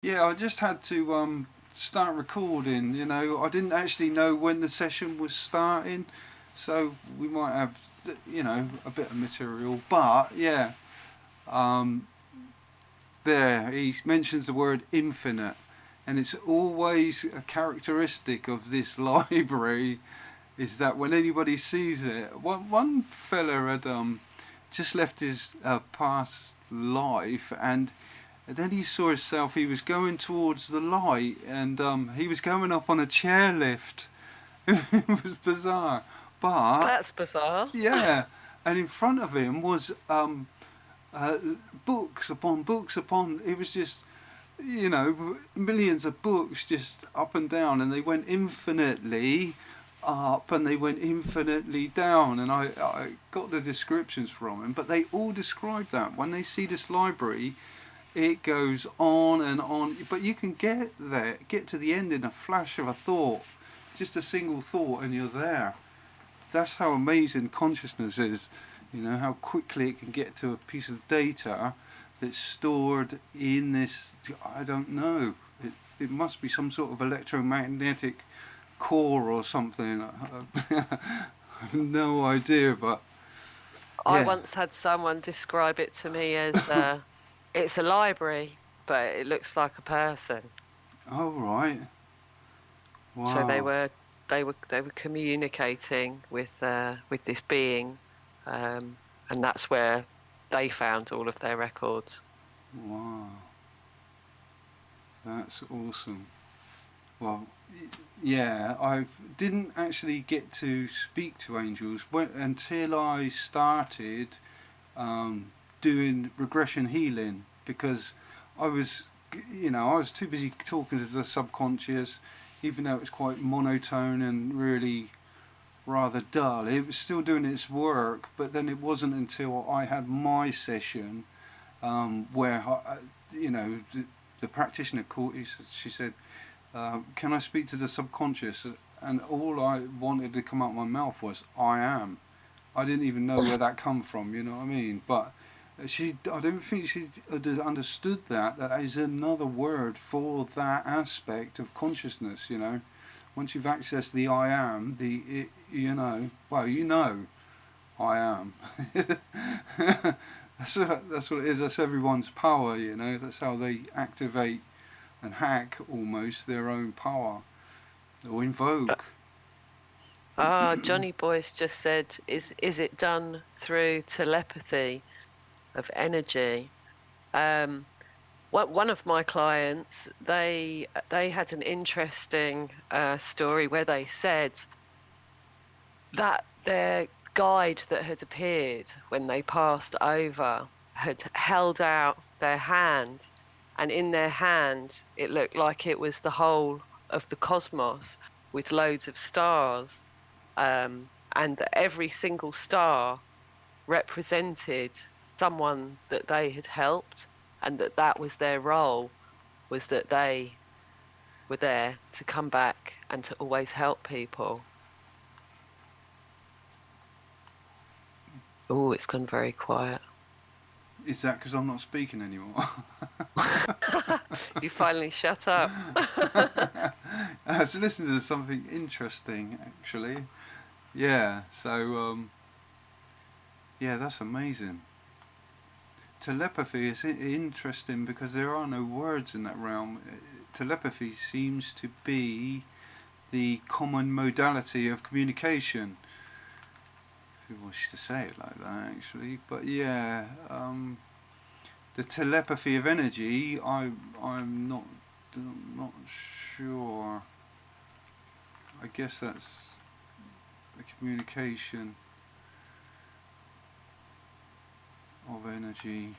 Yeah, I just had to start recording. I didn't actually know when the session was starting, so we might have a bit of material. But yeah, um, there he mentions the word infinite, and it's always a characteristic of this library is that when anybody sees it, one fella had just left his past life, and then he saw himself. He was going towards the light, and he was going up on a chairlift. It was bizarre, but That's bizarre. yeah. And in front of him was uh, books upon books upon. It was just millions of books just up and down, and they went infinitely up and they went infinitely down. And I got the descriptions from him, but they all describe that when they see this library. It goes on and on, but you can get to the end in a flash of a thought, just a single thought, and you're there. That's how amazing consciousness is. How quickly it can get to a piece of data that's stored in this. I don't know. It must be some sort of electromagnetic core or something. I have no idea, but I yeah. once had someone describe it to me as it's a library, but it looks like a person. Oh right. So Wow. they were communicating with this being, and that's where they found all of their records. Wow. That's awesome. Well, yeah, I didn't actually get to speak to angels until I started um, doing regression healing because I was, I was too busy talking to the subconscious, even though it was quite monotone and really rather dull. It was still doing its work, but then it wasn't until I had my session where, the practitioner called. She said, "Can I speak to the subconscious?" And all I wanted to come out of my mouth was "I am." I didn't even know where that come from. You know what I mean? But I don't think she understood that is another word for that aspect of consciousness. Once you've accessed the I am, I am. That's what it is. That's everyone's power. That's how they activate and hack almost their own power or invoke. Johnny Boyce just said, is it done through telepathy of energy? One of my clients, they had an interesting story where they said that their guide that had appeared when they passed over had held out their hand, and in their hand it looked like it was the whole of the cosmos with loads of stars, and that every single star represented someone that they had helped, and that was their role, was that they were there to come back and to always help people. Oh, it's gone very quiet. Is that because I'm not speaking anymore? You finally shut up. I was listening to something interesting actually. Yeah, so yeah, that's amazing. Telepathy is interesting because there are no words in that realm. Telepathy seems to be the common modality of communication, if you wish to say it like that, actually. But yeah, the telepathy of energy, I'm not sure. I guess that's the communication of energy.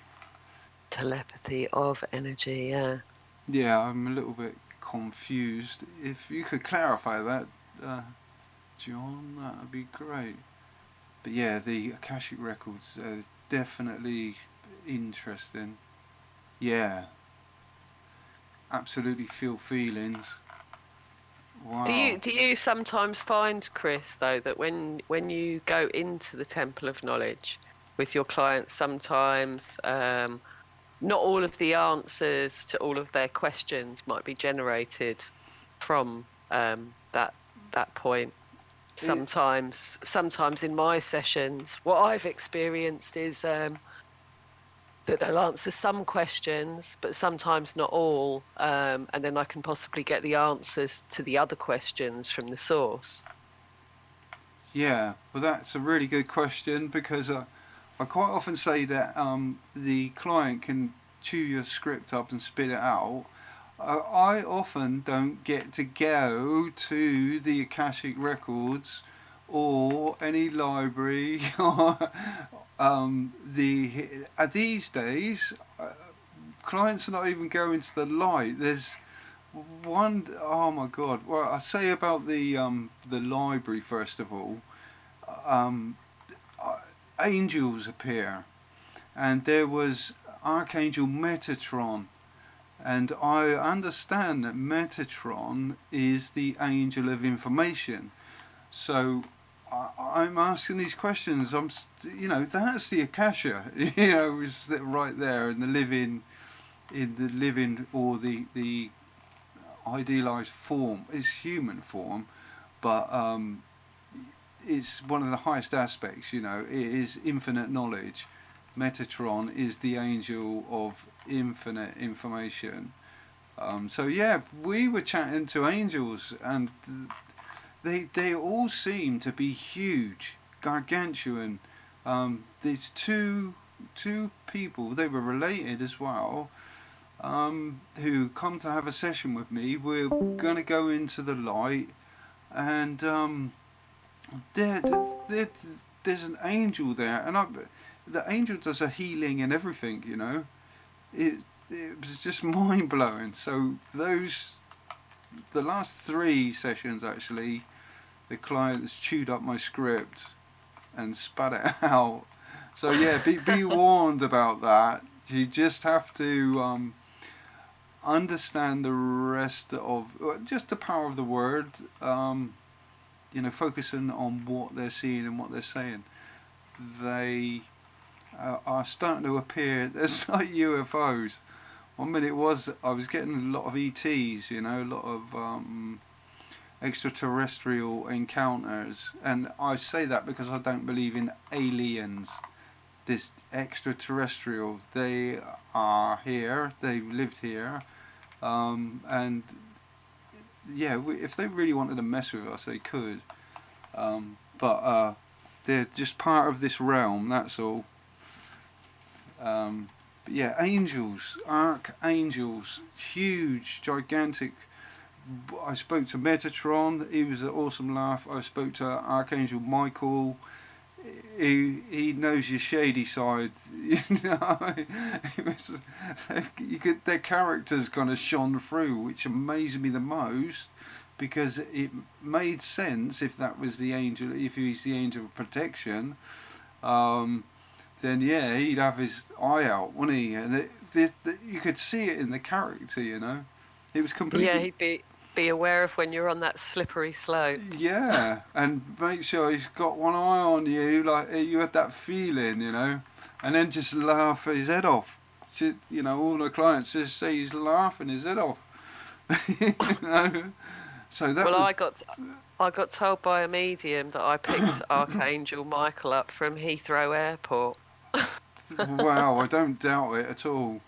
Telepathy of energy, yeah. Yeah, I'm a little bit confused. If you could clarify that, John, that would be great. But yeah, the Akashic records are definitely interesting. Yeah, absolutely feel feelings. Wow. Do you sometimes find, Chris, though, that when you go into the Temple of Knowledge with your clients, sometimes not all of the answers to all of their questions might be generated from that point. Sometimes in my sessions, what I've experienced is that they'll answer some questions, but sometimes not all, and then I can possibly get the answers to the other questions from the source. Yeah, well, that's a really good question, because I quite often say that the client can chew your script up and spit it out. I often don't get to go to the Akashic Records or any library. These days, clients are not even going to the light. There's one, oh my god. Well, I say about the library first of all. Um, Angels appear, and there was Archangel Metatron, and I understand that Metatron is the angel of information. So I'm asking these questions. That's the Akasha. Is right there in the living or the idealized form. It's human form, but it's one of the highest aspects. It is infinite knowledge. Metatron is the angel of infinite information. So yeah, we were chatting to angels, and they all seem to be huge, gargantuan. These two people, they were related as well, who come to have a session with me. We're gonna go into the light, and there, there, there's an angel there, and the angel does a healing and everything. It was just mind blowing. So the last 3 sessions actually, the clients chewed up my script and spat it out. So yeah, be warned about that. You just have to understand the rest of just the power of the word. Focusing on what they're seeing and what they're saying. They are starting to appear. There's like UFOs. One minute I was getting a lot of ETs, a lot of extraterrestrial encounters, and I say that because I don't believe in aliens. This extraterrestrial, they are here, they've lived here, and yeah, if they really wanted to mess with us, they could, but they're just part of this realm, that's all. But yeah, angels, archangels, huge, gigantic. I spoke to Metatron, he was an awesome laugh. I spoke to Archangel Michael. He knows your shady side. Their characters kind of shone through, which amazed me the most, because it made sense if that was the angel, if he's the angel of protection. Then yeah, he'd have his eye out, wouldn't he? And you could see it in the character, It was completely. Yeah, he'd be aware of when you're on that slippery slope. Yeah, and make sure he's got one eye on you, like you had that feeling, and then just laugh his head off. All the clients just say he's laughing his head off. So that. Well, I got told by a medium that I picked Archangel Michael up from Heathrow Airport. Wow, I don't doubt it at all.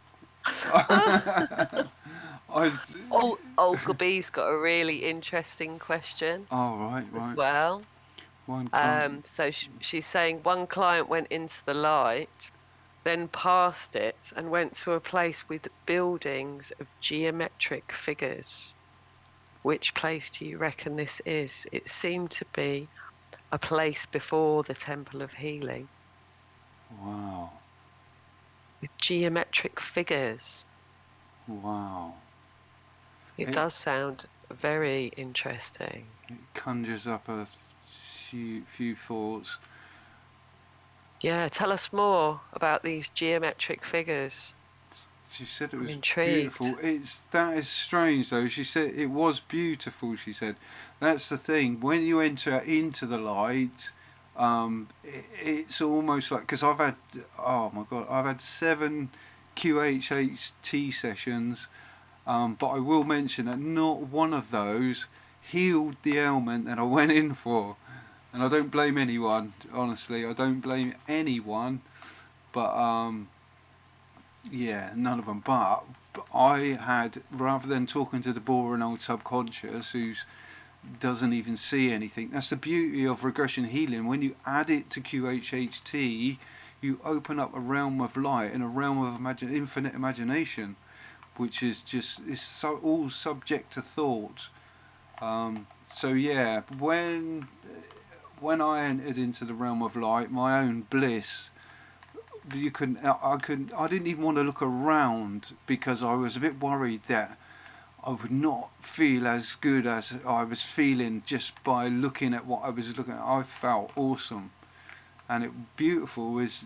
Olga B's got a really interesting question. Oh, right. As well. So she's saying one client went into the light, then past it, and went to a place with buildings of geometric figures. Which place do you reckon this is? It seemed to be a place before the Temple of Healing. Wow. With geometric figures. Wow. It does sound very interesting. It conjures up a few thoughts. Yeah, tell us more about these geometric figures. She said it was intrigued. Beautiful. That is strange though. She said it was beautiful. She said, that's the thing. When you enter into the light, it's almost like, because I've had 7 QHHT sessions, but I will mention that not one of those healed the ailment that I went in for. And I don't blame anyone, honestly, I don't blame anyone, but yeah, none of them. But I had, rather than talking to the boring old subconscious who doesn't even see anything, that's the beauty of regression healing. When you add it to QHHT, you open up a realm of light and a realm of infinite imagination, which is just, it's so all subject to thought. So yeah, when I entered into the realm of light, my own bliss, I didn't even want to look around because I was a bit worried that I would not feel as good as I was feeling just by looking at what I was looking at. I felt awesome, and beautiful is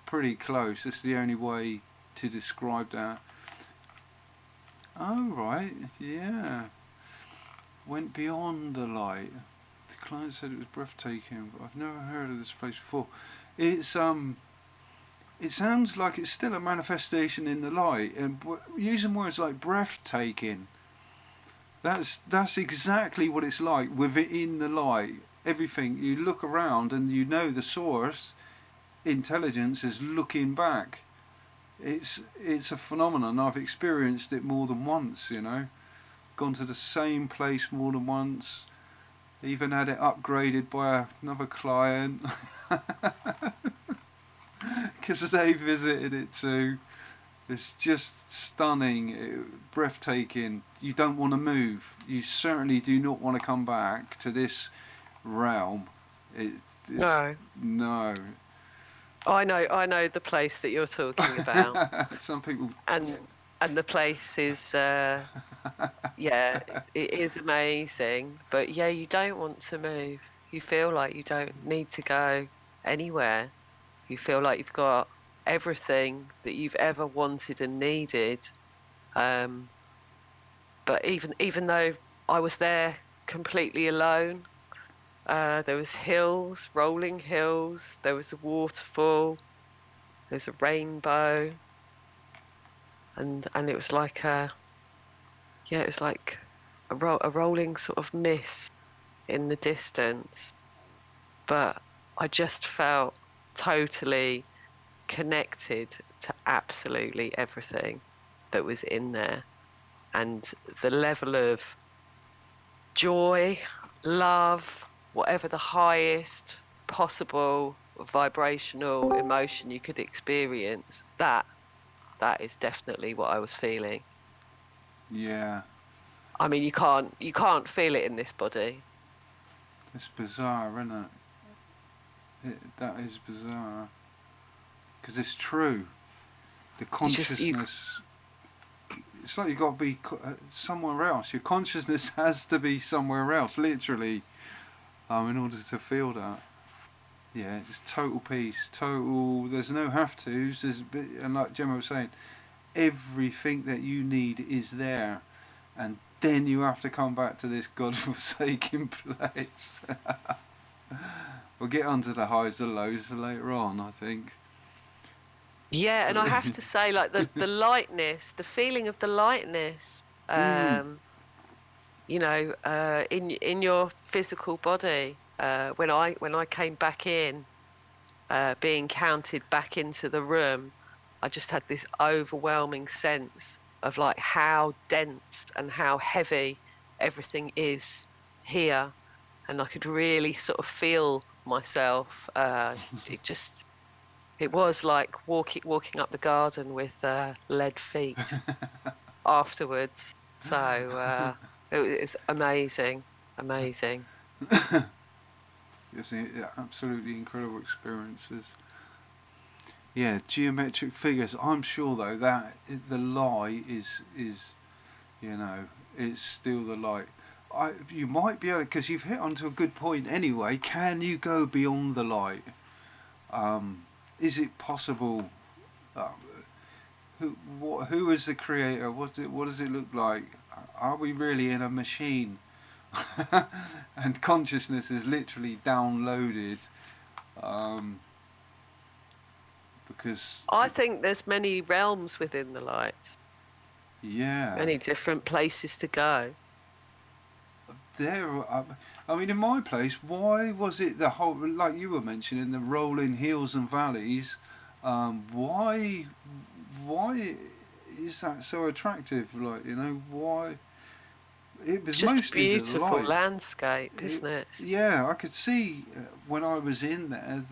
pretty close. It's the only way to describe that. Oh right, yeah. Went beyond the light. The client said it was breathtaking, but I've never heard of this place before. It's it sounds like it's still a manifestation in the light, and using words like breathtaking, that's exactly what it's like within the light. Everything, you look around and you know the source intelligence is looking back. It's a phenomenon. I've experienced it more than once, you know. Gone to the same place more than once, even had it upgraded by another client because they visited it too. It's just stunning, breathtaking. You don't want to move. You certainly do not want to come back to this realm. No. No. I know the place that you're talking about. Some people. And the place is, yeah, it is amazing. But yeah, you don't want to move. You feel like you don't need to go anywhere. You feel like you've got everything that you've ever wanted and needed. But even though I was there completely alone, there was hills, rolling hills. There was a waterfall. There's a rainbow, and it was like it was like a rolling sort of mist in the distance. But I just felt totally connected to absolutely everything that was in there, and the level of joy, love, whatever the highest possible vibrational emotion you could experience, that is definitely what I was feeling. Yeah. I mean, you can't feel it in this body. It's bizarre, isn't it? That is bizarre. Because it's true. The consciousness. It's like you've got to be somewhere else. Your consciousness has to be somewhere else, literally, in order to feel that. Yeah, it's total peace, total. There's no have tos. And like Gemma was saying, everything that you need is there, and then you have to come back to this godforsaken place. We'll get onto the highs and lows later on, I think. Yeah, and I have to say, like the lightness, the feeling of the lightness, you know, in your physical body, when I came back in, being counted back into the room, I just had this overwhelming sense of like how dense and how heavy everything is here, and I could really sort of feel myself. It was like walking up the garden with lead feet afterwards. So it was amazing. It's absolutely incredible experiences. Yeah, geometric figures. I'm sure though that the lie is you know, it's still the light. You might be able, because you've hit onto a good point anyway. Can you go beyond the light? Is it possible? Who is the creator? What does it look like? Are we really in a machine? And consciousness is literally downloaded. because I think there's many realms within the light, yeah, many different places to go. I mean, in my place, why was it the whole, like you were mentioning, the rolling hills and valleys? Why is that so attractive? Like, you know, why? It was Just a mostly the beautiful light. landscape, isn't it? Yeah, I could see when I was in there,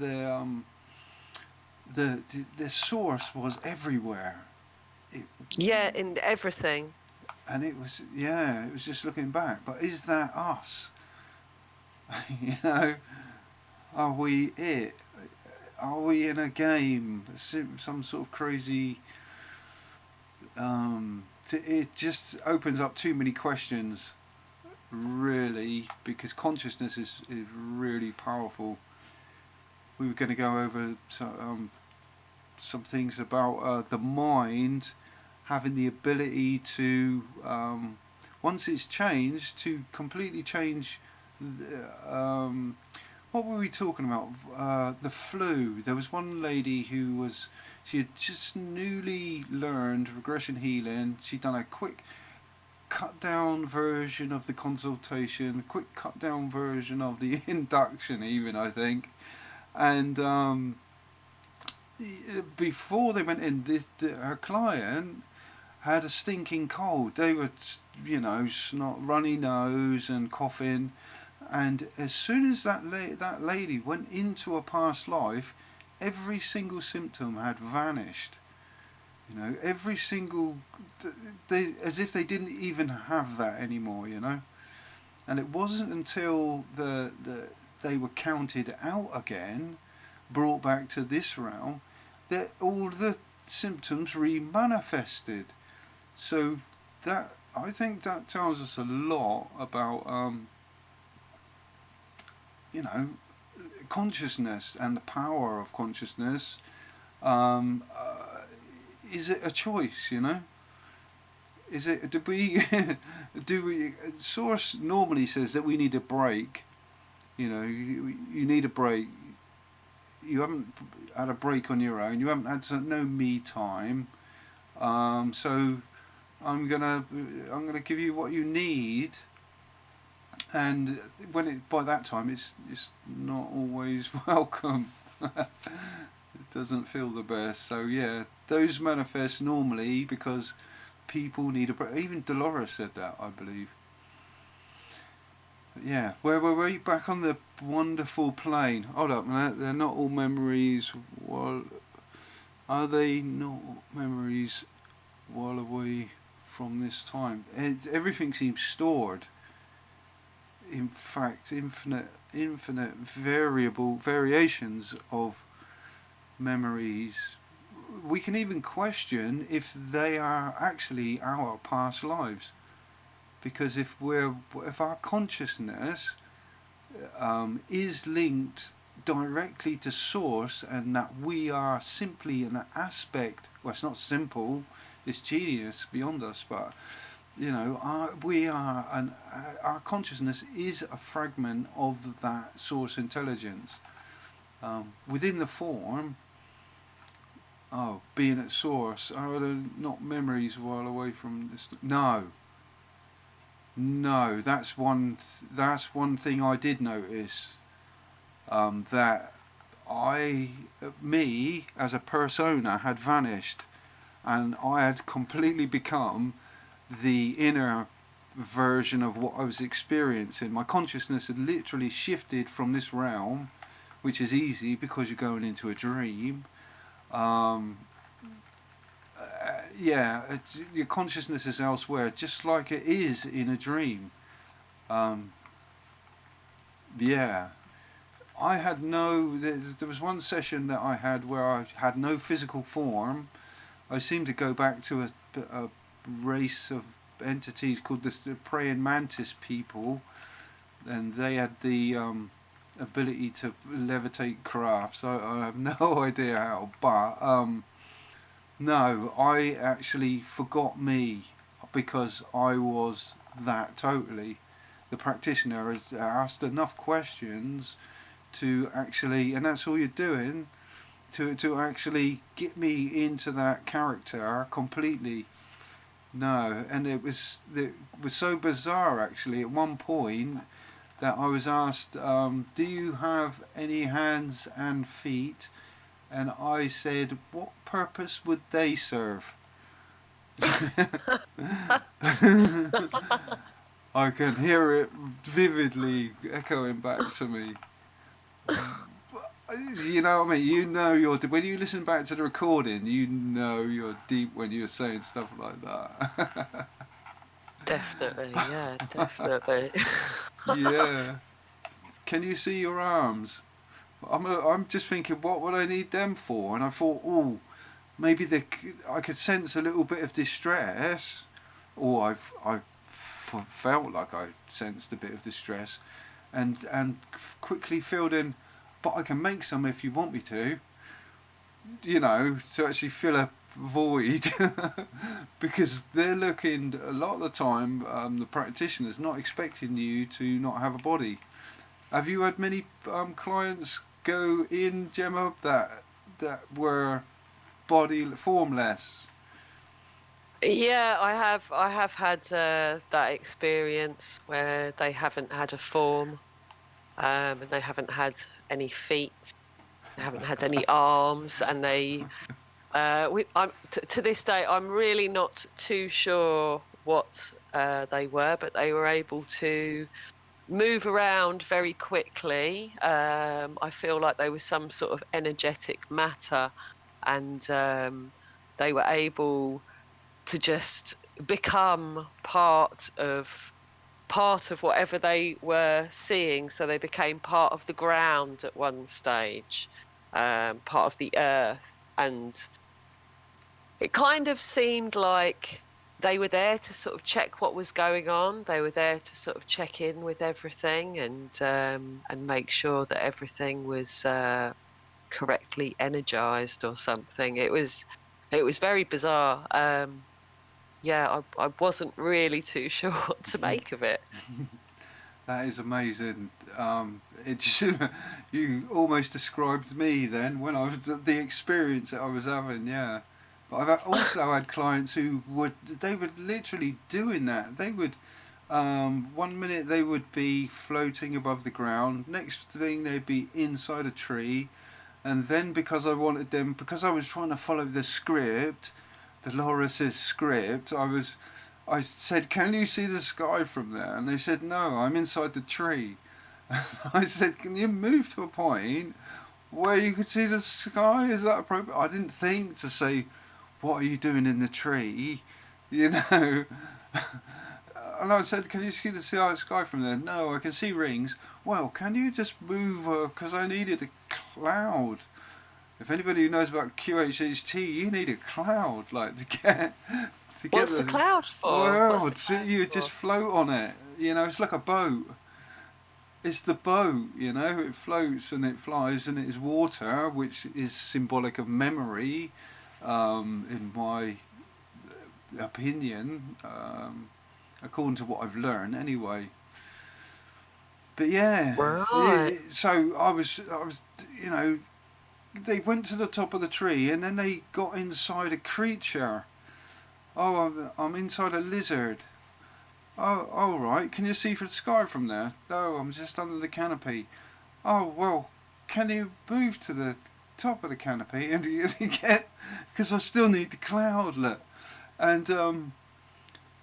the source was everywhere. It, Yeah, in everything. and it was, yeah, it was just looking back. But is that us? You know, are we it? Are we in a game? Some sort of crazy. It just opens up too many questions, really, because consciousness is really powerful. We were going to go over some things about the mind having the ability to, once it's changed, to completely change. What were we talking about? The flu. There was one lady who was, she had just newly learned regression healing. She'd done a quick cut down version of the consultation, a quick cut down version of the induction, even, I think. And before they went in, her client had a stinking cold. They were, you know, snot, runny nose and coughing. And as soon as that lady went into a past life, every single symptom had vanished. You know, every single, as if they didn't even have that anymore. You know, and it wasn't until they were counted out again, brought back to this realm, that all the symptoms re-manifested. So that, I think that tells us a lot about you know, consciousness and the power of consciousness. Um, uh, is it a choice? You know, is it? Do we? Do we? Source normally says that we need a break. You know, you need a break. You haven't had a break on your own. You haven't had no me time. So I'm gonna give you what you need, and when it by that time it's not always welcome. It doesn't feel the best. So yeah, those manifest normally because people need a break. Even Dolores said that, I believe. But yeah, where were we? Back on the wonderful plane. Hold up, they're not all memories. While are they not memories while away from this time? Everything seems stored. In fact, infinite variable variations of memories. We can even question if they are actually our past lives, because if our consciousness is linked directly to source, and that we are simply an aspect, well, it's not simple, it's genius beyond us, but you know, our consciousness is a fragment of that source intelligence within the form. Oh, being at source. Oh, they're not memories while away from this. No, no. That's one thing I did notice. That me as a persona had vanished, and I had completely become the inner version of what I was experiencing. My consciousness had literally shifted from this realm, which is easy because you're going into a dream. Um, yeah, your consciousness is elsewhere, just like it is in a dream. Um, yeah, I had no. There was one session that I had where I had no physical form. I seemed to go back to a race of entities called the praying mantis people, and they had the ability to levitate crafts. I have no idea how, but no, I actually forgot me because I was that totally. The practitioner has asked enough questions to actually, and that's all you're doing, to actually get me into that character completely. No, and it was so bizarre actually. At one point, that I was asked, "Do you have any hands and feet?" And I said, "What purpose would they serve?" I can hear it vividly echoing back to me. You know what I mean? You know when you listen back to the recording, you know you're deep when you're saying stuff like that. Definitely, yeah, definitely. Yeah. Can you see your arms? I'm just thinking, what would I need them for? And I thought, oh, maybe I could sense a little bit of distress, or I felt like I sensed a bit of distress, and quickly filled in. But I can make some if you want me to. You know, to actually fill a void, because they're looking a lot of the time. The practitioners not expecting you to not have a body. Have you had many clients go in, Gemma, that were body formless? Yeah, I have had that experience where they haven't had a form, and they haven't had any feet, they haven't had any arms, and they to this day I'm really not too sure what they were, but they were able to move around very quickly. I feel like they were some sort of energetic matter, and they were able to just become part of whatever they were seeing. So they became part of the ground at one stage, part of the earth, and it kind of seemed like they were there to sort of check what was going on. They were there to sort of check in with everything and make sure that everything was correctly energized or something. It was very bizarre. Yeah, I wasn't really too sure what to make of it. That is amazing. You almost described me then when I was the experience that I was having. Yeah, but I've also had clients who they were literally doing that. They would, one minute they would be floating above the ground. Next thing they'd be inside a tree, and then because I wanted them, because I was trying to follow the script, Dolores' script, I said, "Can you see the sky from there?" And they said, "No, I'm inside the tree." I said, "Can you move to a point where you could see the sky? Is that appropriate?" I didn't think to say, "What are you doing in the tree?" You know. And I said, "Can you see the sky from there?" "No, I can see rings." "Well, can you just move? Because I needed a cloud." If anybody who knows about QHHT, you need a cloud, like to get What's the the cloud for? What's the world. So cloud you for? just float on it. You know, it's like a boat. It's the boat. You know, it floats and it flies and it is water, which is symbolic of memory, in my opinion, according to what I've learned, anyway. But yeah, Right. so I was, you know, they went to the top of the tree and then they got inside a creature. "Oh, I'm inside a lizard." "Oh, all right. Can you see the sky from there?" "No, I'm just under the canopy." "Oh, well, can you move to the top of the canopy and you get? Because I still need the cloudlet." And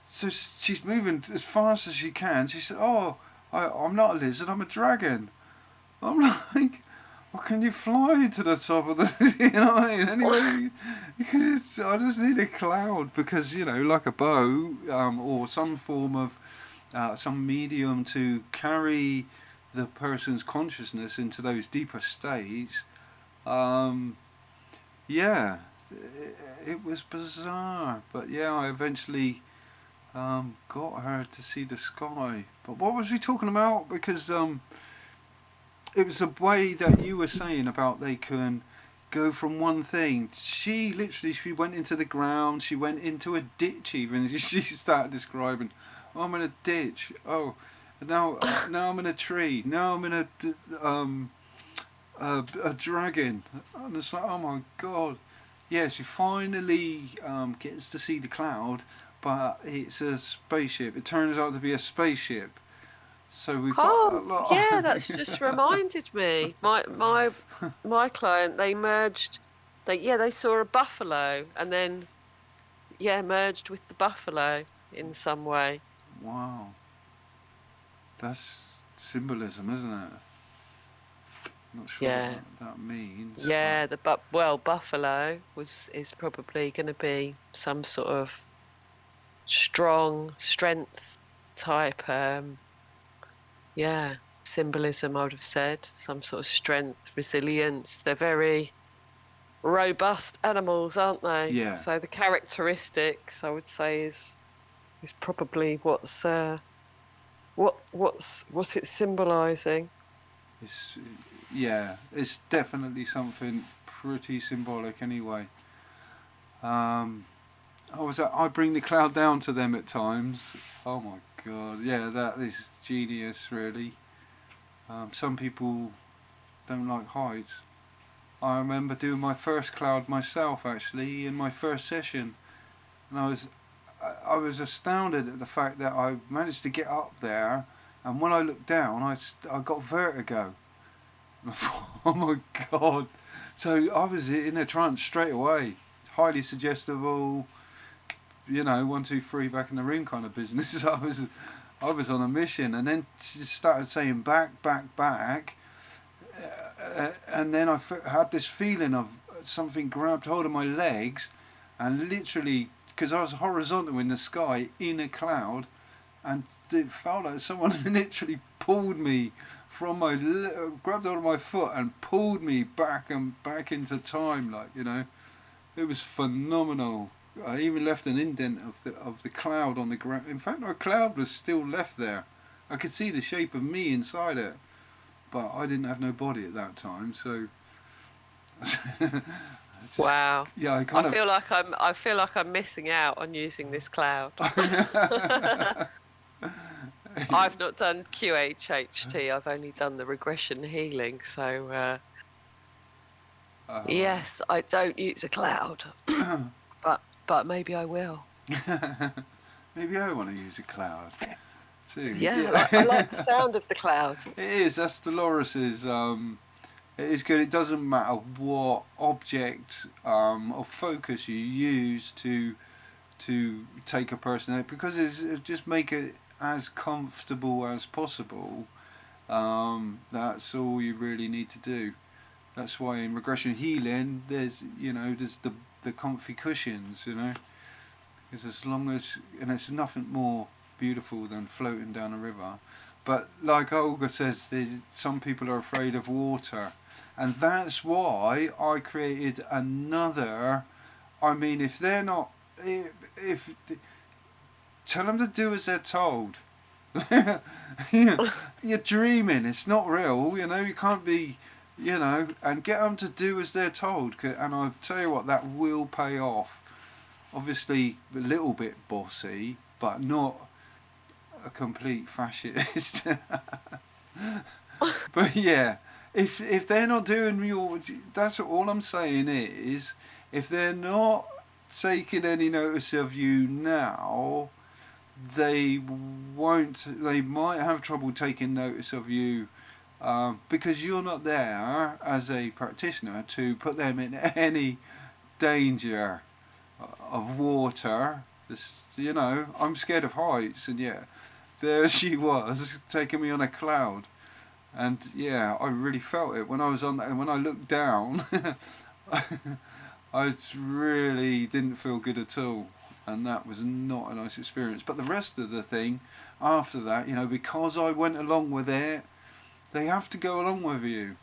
so she's moving as fast as she can. She said, "Oh, I'm not a lizard. I'm a dragon." I'm like, "Well, can you fly to the top of the?" You know what I mean? Anyway, I just need a cloud because you know, like a bow, or some form of some medium to carry the person's consciousness into those deeper states. Um, yeah, it was bizarre, but yeah, I eventually got her to see the sky. But what was we talking about? Because it was a way that you were saying about they can go from one thing. She went into the ground. She went into a ditch. Even she started describing, "Oh, I'm in a ditch. Oh, now I'm in a tree. Now I'm in a dragon, and it's like, oh my god. Yeah, she finally gets to see the cloud, but it's a spaceship. It turns out to be a spaceship. So we've got a Oh, lot. yeah, that's just reminded me. My client, they merged. They saw a buffalo and then merged with the buffalo in some way. Wow, that's symbolism, isn't it? Not sure what Yeah. that means. Yeah, buffalo is probably going to be some sort of strong strength type symbolism, I would have said. Some sort of strength, resilience. They're very robust animals, aren't they? Yeah. So the characteristics, I would say, is probably what's what it's symbolizing. It's it's definitely something pretty symbolic anyway. I bring the cloud down to them at times. Oh my god, yeah, that is genius, really. Some people don't like heights. I remember doing my first cloud myself, actually, in my first session, and I was astounded at the fact that I managed to get up there, and when I looked down, I got vertigo. And I thought, oh my god! So I was in a trance straight away. Highly suggestible, 1, 2, 3, back in the room kind of business. I was on a mission, and then she started saying back, back, back, and then I had this feeling of something grabbed hold of my legs, and literally, because I was horizontal in the sky in a cloud, and it felt like someone literally pulled me from grabbed hold of my foot and pulled me back and back into time, It was phenomenal. I even left an indent of the cloud on the ground. In fact, our cloud was still left there. I could see the shape of me inside it, but I didn't have no body at that time, so. Wow. Yeah, I feel like I'm missing out on using this cloud. I've not done QHHT. I've only done the regression healing, so yes, I don't use a cloud, but maybe I will. Maybe I want to use a cloud too. Yeah, I like the sound of the cloud. It is. That's Dolores's. It is good. It doesn't matter what object of focus you use to take a person out, because it's just make it as comfortable as possible. That's all you really need to do. That's why in regression healing, there's the comfy cushions, because and it's nothing more beautiful than floating down a river. But like Olga says, some people are afraid of water, and that's why I created another. I mean, if they're not, if tell them to do as they're told. You're dreaming. It's not real. You can't be. And get them to do as they're told. And I'll tell you what, that will pay off. Obviously, a little bit bossy, but not a complete fascist. But yeah, if they're not doing that's all I'm saying is, if they're not taking any notice of you now, they won't. They might have trouble taking notice of you. Because you're not there as a practitioner to put them in any danger of water. I'm scared of heights, and yeah, there she was taking me on a cloud, and yeah, I really felt it when I was on that. And when I looked down, I really didn't feel good at all, and that was not a nice experience. But the rest of the thing, after that, because I went along with it. They have to go along with you,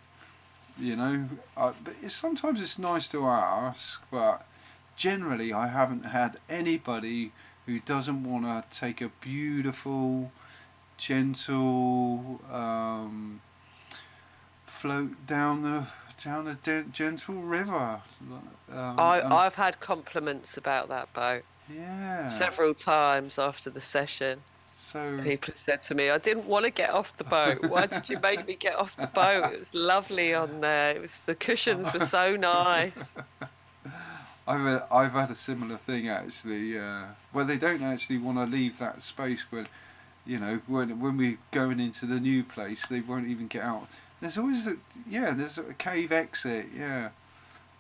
but sometimes it's nice to ask, but generally I haven't had anybody who doesn't want to take a beautiful, gentle float down the gentle river. I've had compliments about that boat. Yeah. Several times after the session. So People have said to me, I didn't want to get off the boat. Why did you make me get off the boat? It was lovely on there. The cushions were so nice. I've had a similar thing actually. Where they don't actually want to leave that space when when we're going into the new place, they won't even get out. There's always there's a cave exit. Yeah,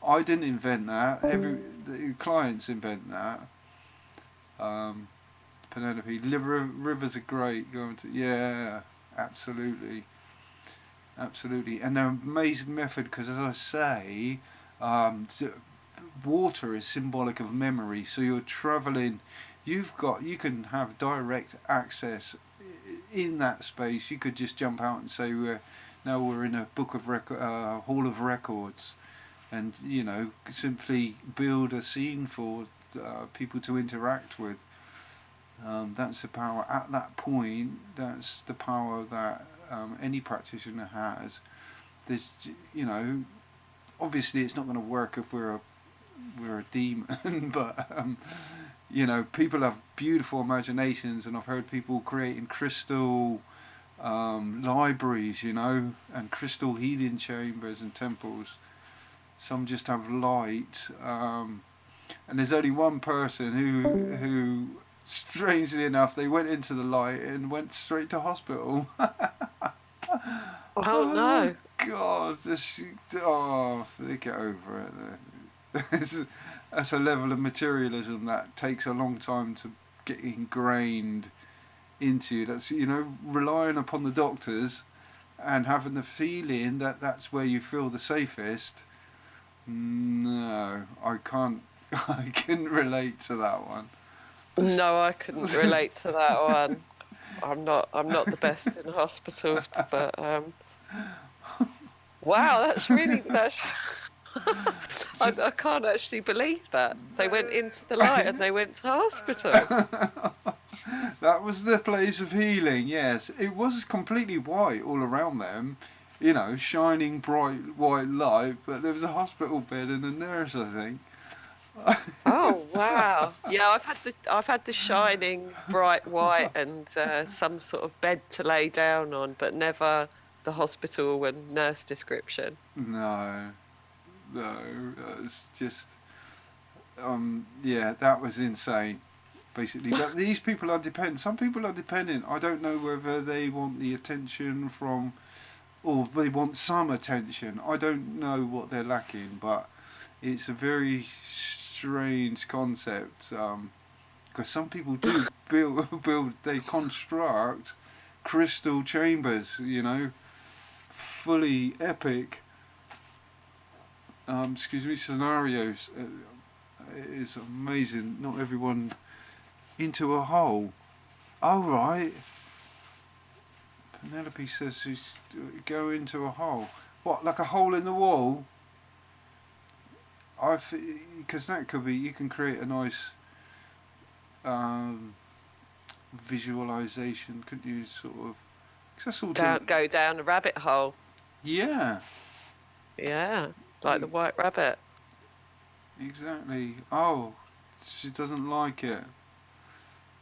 I didn't invent that. The clients invent that. Um, Penelope, rivers are great. Going to absolutely, absolutely, and they're an amazing method because, as I say, water is symbolic of memory. So you're traveling. You can have direct access in that space. You could just jump out and say now we're in a hall of records, and simply build a scene for people to interact with. That's the power at that point. That's the power that any practitioner has. There's obviously it's not going to work if we're a demon, but people have beautiful imaginations, and I've heard people creating crystal libraries, and crystal healing chambers and temples. Some just have light, and there's only one person who strangely enough, they went into the light and went straight to hospital. Oh no. God, they get over it. That's a level of materialism that takes a long time to get ingrained into. That's relying upon the doctors and having the feeling that that's where you feel the safest. No, I can't. I couldn't relate to that one. No, I couldn't relate to that one. I'm not the best in hospitals, but wow, that's I can't actually believe that. They went into the light and they went to hospital. That was the place of healing, yes. It was completely white all around them, shining bright white light, but there was a hospital bed and a nurse, I think. Oh wow. Yeah, I've had the shining bright white and some sort of bed to lay down on, but never the hospital and nurse description. No, it's just that was insane, basically. But these people are dependent. Some people are dependent. I don't know whether they want the attention from, or they want some attention. I don't know what they're lacking, but it's a very strange concept. Because some people do they construct crystal chambers, fully epic. Scenarios. It's amazing. Not everyone into a hole. Oh right. Penelope says she's go into a hole. What, like a hole in the wall? Because that could be. You can create a nice visualization, couldn't you? Sort of. 'Cause that's all Go down a rabbit hole. Yeah. Yeah, like the White Rabbit. Exactly. Oh, she doesn't like it.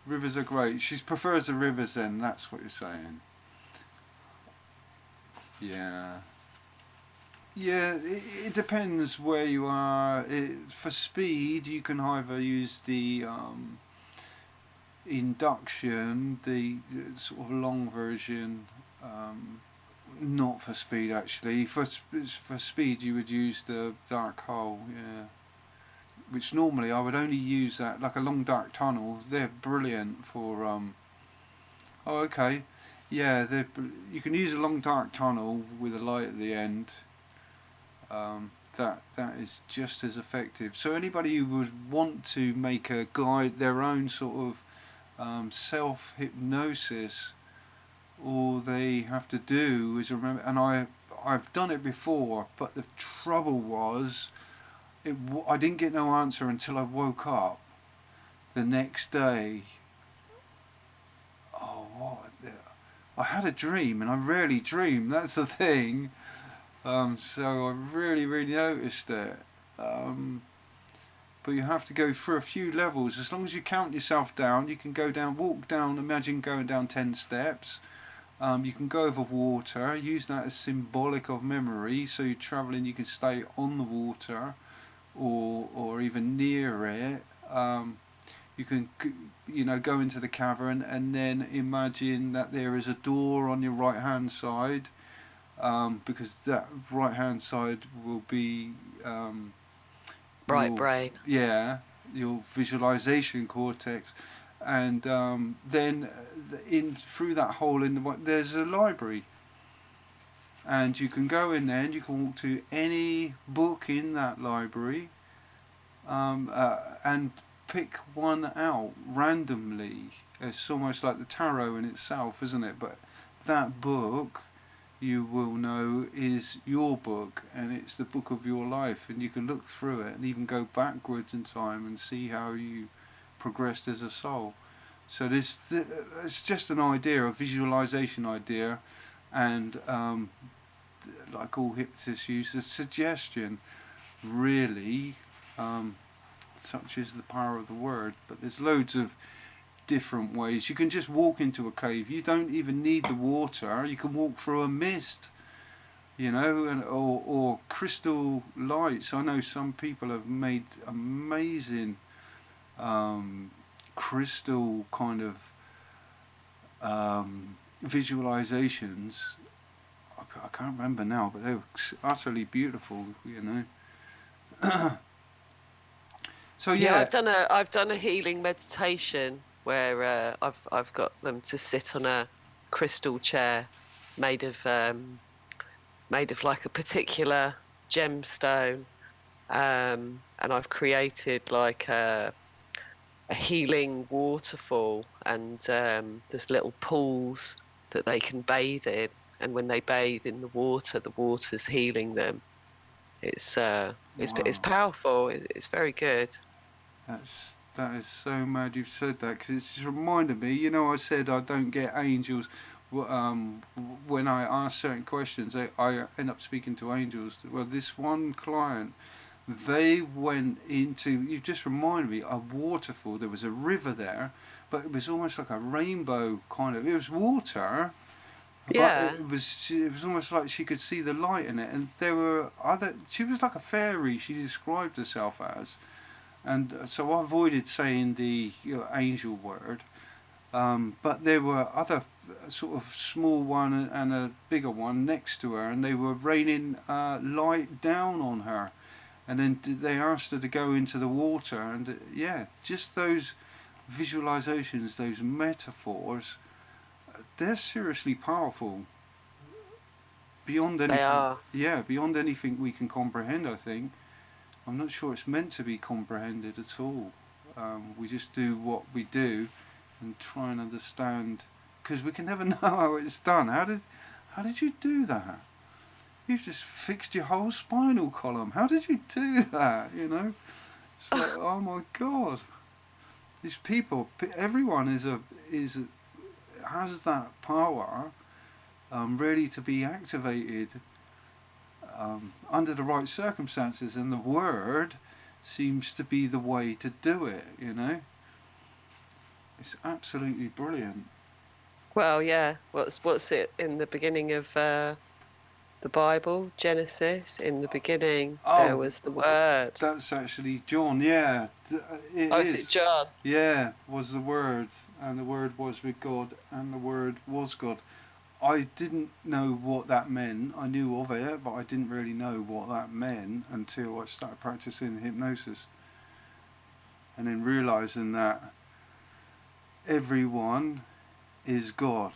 Rivers are great. She prefers the rivers then, that's what you're saying. Yeah. Yeah, it depends where you are. For speed, you can either use the induction, the sort of long version. Not for speed, actually. For speed, you would use the dark hole, yeah. Which normally I would only use that, like a long dark tunnel. They're brilliant for oh okay, yeah, you can use a long dark tunnel with a light at the end. That is just as effective. So anybody who would want to make a guide, their own sort of self hypnosis, all they have to do is remember. And I've done it before, but the trouble was, I didn't get no answer until I woke up the next day. Oh, what? I had a dream, and I rarely dream. That's the thing. So I really, really noticed it. but you have to go through a few levels. As long as you count yourself down, you can go down, walk down, imagine going down 10 steps. You can go over water, use that as symbolic of memory, so you're travelling, you can stay on the water or even near it. You can, go into the cavern and then imagine that there is a door on your right hand side, because that right hand side will be Right brain. Yeah, your visualization cortex, and then in through that hole in the there's a library, and you can go in there and you can walk to any book in that library, and pick one out randomly. It's almost like the tarot in itself, isn't it? But that book, you will know, is your book, and it's the book of your life, and you can look through it and even go backwards in time and see how you progressed as a soul. So it's just an idea, a visualization idea, and like all hypnotists use, a suggestion, really. Such is the power of the word, but there's loads of different ways. You can just walk into a cave. You don't even need the water. You can walk through a mist, or crystal lights. I know some people have made amazing crystal kind of visualizations. I can't remember now, but they were utterly beautiful, So yeah, I've done a healing meditation where I've got them to sit on a crystal chair made of like a particular gemstone, and I've created like a healing waterfall, and there's little pools that they can bathe in, and when they bathe in the water's healing them. It's powerful. It's very good. That is so mad you've said that, because it's just reminded me. I said I don't get angels. When I ask certain questions, I end up speaking to angels. Well, this one client, they went into. You just reminded me, a waterfall. There was a river there, but it was almost like a rainbow kind of. It was water. Yeah. But it was almost like she could see the light in it, and there were other. She was like a fairy. She described herself as. And so I avoided saying the angel word, but there were other sort of small one and a bigger one next to her, and they were raining light down on her, and then they asked her to go into the water, and just those visualizations, those metaphors, they're seriously powerful. Beyond anything, They are. Yeah, beyond anything we can comprehend, I think. I'm not sure it's meant to be comprehended at all. We just do what we do and try and understand, because we can never know how it's done. How did you do that? You've just fixed your whole spinal column. How did you do that? It's like, oh my God. These people, everyone has that power, ready to be activated. Under the right circumstances, and the word seems to be the way to do it. It's absolutely brilliant. Well, yeah. What's it in the beginning of the Bible, Genesis? In the beginning, there was the word. That's actually John. Yeah, is it John? Yeah, was the word, and the word was with God, and the word was God. I didn't know what that meant. I knew of it, but I didn't really know what that meant until I started practicing hypnosis. And then realizing that everyone is God.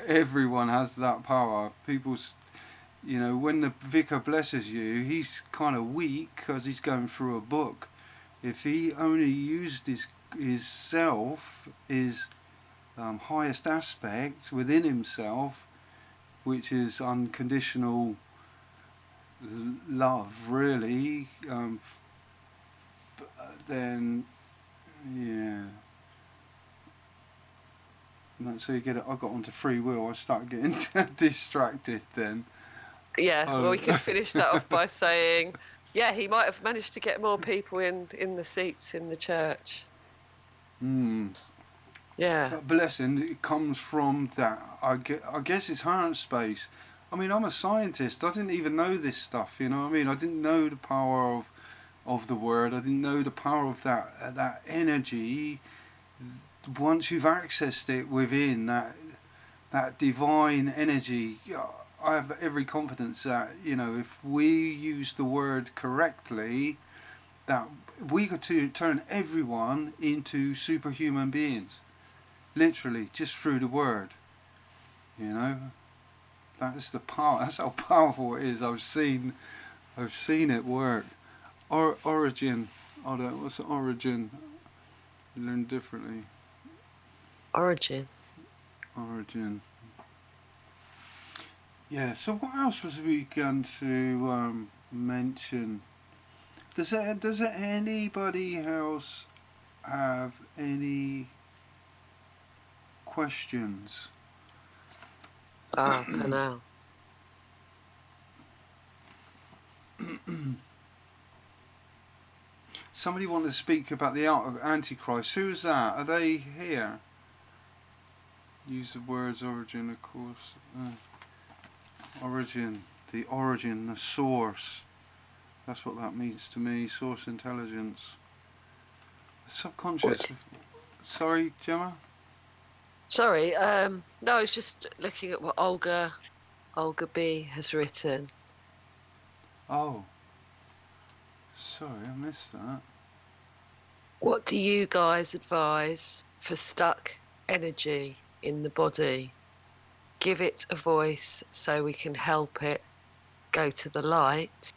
Everyone has that power. When the vicar blesses you, he's kind of weak because he's going through a book. If he only used his self, his highest aspect within himself, which is unconditional love, really, then so you get it. I got onto free will. I start getting distracted then. Yeah. Well, we could finish that off by saying Yeah, he might have managed to get more people in the seats in the church. Yeah. But blessing, it comes from that. I guess it's heart space. I mean, I'm a scientist. I didn't even know this stuff. You know what I mean? I didn't know the power of the word. I didn't know the power of that energy. Once you've accessed it within that divine energy, I have every confidence that, you know, if we use the word correctly, that we could turn everyone into superhuman beings, literally just through the word. You know, that's the power. That's how powerful it is. I've seen it work. Origin. I don't. What's the origin? Learn differently. Origin. Origin. Yeah. So what else was we going to mention? Does anybody else have any questions? Ah, for now. Somebody wanted to speak about the art of Antichrist. Who is that? Are they here? Use the words origin, of course. Origin, the origin, the source. That's what that means to me. Source intelligence. Subconscious. What? Sorry, Gemma? Sorry, no, I was just looking at what Olga B has written. Oh. Sorry, I missed that. What do you guys advise for stuck energy in the body? Give it a voice so we can help it go to the light?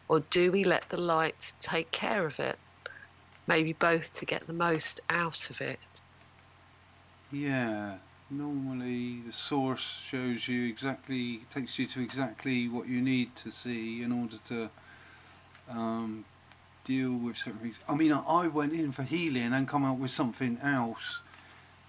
Or do we let the light take care of it? Maybe both to get the most out of it. Yeah. Normally the source shows you exactly, takes you to exactly what you need to see in order to deal with certain things. I mean, I went in for healing and come out with something else.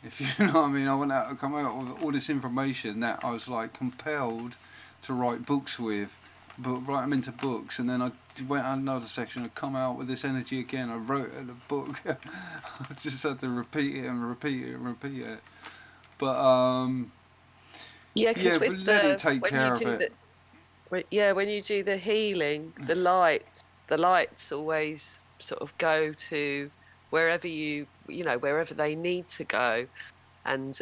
If you know what I mean, I went out and come out with all this information that I was like compelled to write books with, but write them into books, and then I went out another section. I come out with this energy again. I wrote it in a book. I just had to repeat it and repeat it and repeat it. But Yeah, because but let it take care of it. When you do the healing, the lights always sort of go to wherever wherever they need to go. And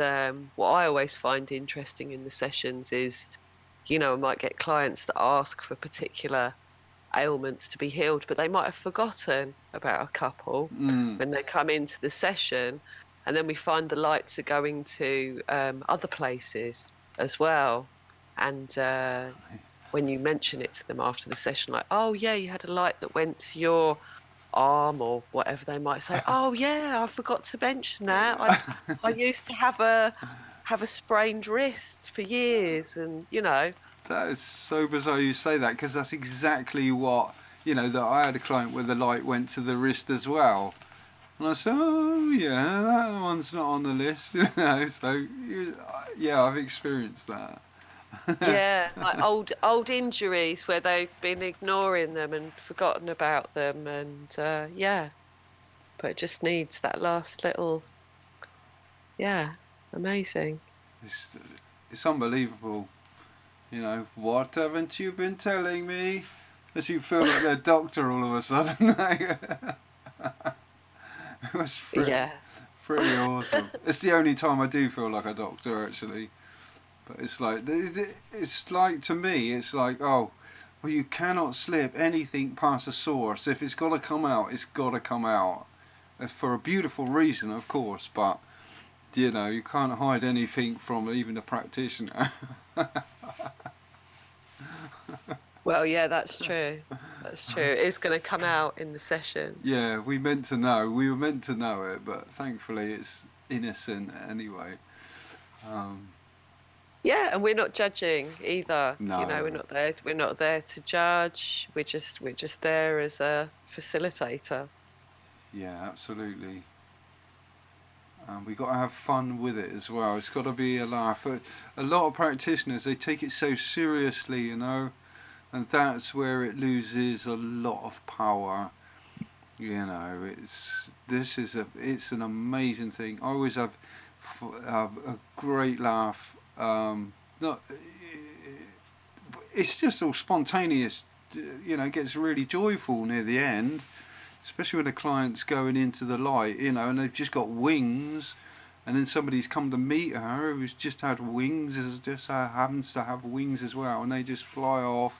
what I always find interesting in the sessions is, I might get clients that ask for particular ailments to be healed, but they might have forgotten about a couple when they come into the session. And then we find the lights are going to other places as well. And when you mention it to them after the session, like, oh yeah, you had a light that went to your arm or whatever, they might say, oh yeah, I forgot to mention that. I used to have a sprained wrist for years, and That is so bizarre you say that, because that's exactly what, that I had a client where the light went to the wrist as well. And I said, oh yeah, that one's not on the list, so yeah, I've experienced that. yeah, like old injuries where they've been ignoring them and forgotten about them, and but it just needs that last little, amazing. It's unbelievable. What haven't you been telling me? As you feel like they're doctor all of a sudden. It was pretty awesome. It's the only time I do feel like a doctor, actually. But it's like to me, it's like, oh, well, you cannot slip anything past the source. If it's got to come out, it's got to come out. For a beautiful reason, of course, but you can't hide anything from even a practitioner. Well, yeah, that's true. That's true. It's going to come out in the sessions. Yeah, we meant to know. We were meant to know it, but thankfully it's innocent anyway. Yeah, and we're not judging either. No. We're not there to judge. We're just there as a facilitator. Yeah, absolutely. We got to have fun with it as well. It's got to be a laugh. A lot of practitioners, they take it so seriously, and that's where it loses a lot of power. You know, it's an amazing thing. I always have a great laugh. Not, it's just all spontaneous. You know, it gets really joyful near the end, especially when the client's going into the light. You know, and they've just got wings, and then somebody's come to meet her who's just had wings, just happens to have wings as well, and they just fly off.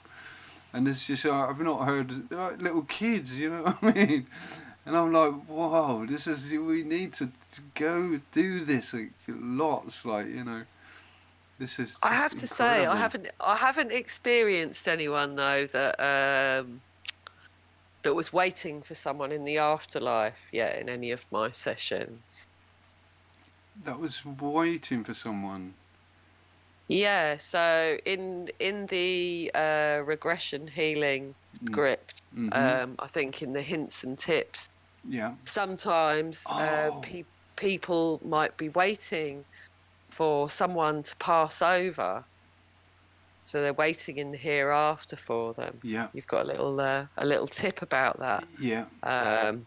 And it's just, I've not heard, like little kids, you know what I mean? And I'm like, wow, we need to go do this lots, like, you know. This is I have to say, incredible. I haven't experienced anyone though that that was waiting for someone in the afterlife yet in any of my sessions. That was waiting for someone. Yeah, so in the regression healing script, Mm-hmm. I think in the hints and tips, Yeah. sometimes Oh, people might be waiting for someone to pass over, so they're waiting in the hereafter for them. yeah. You've got a little tip about that. Yeah. Um,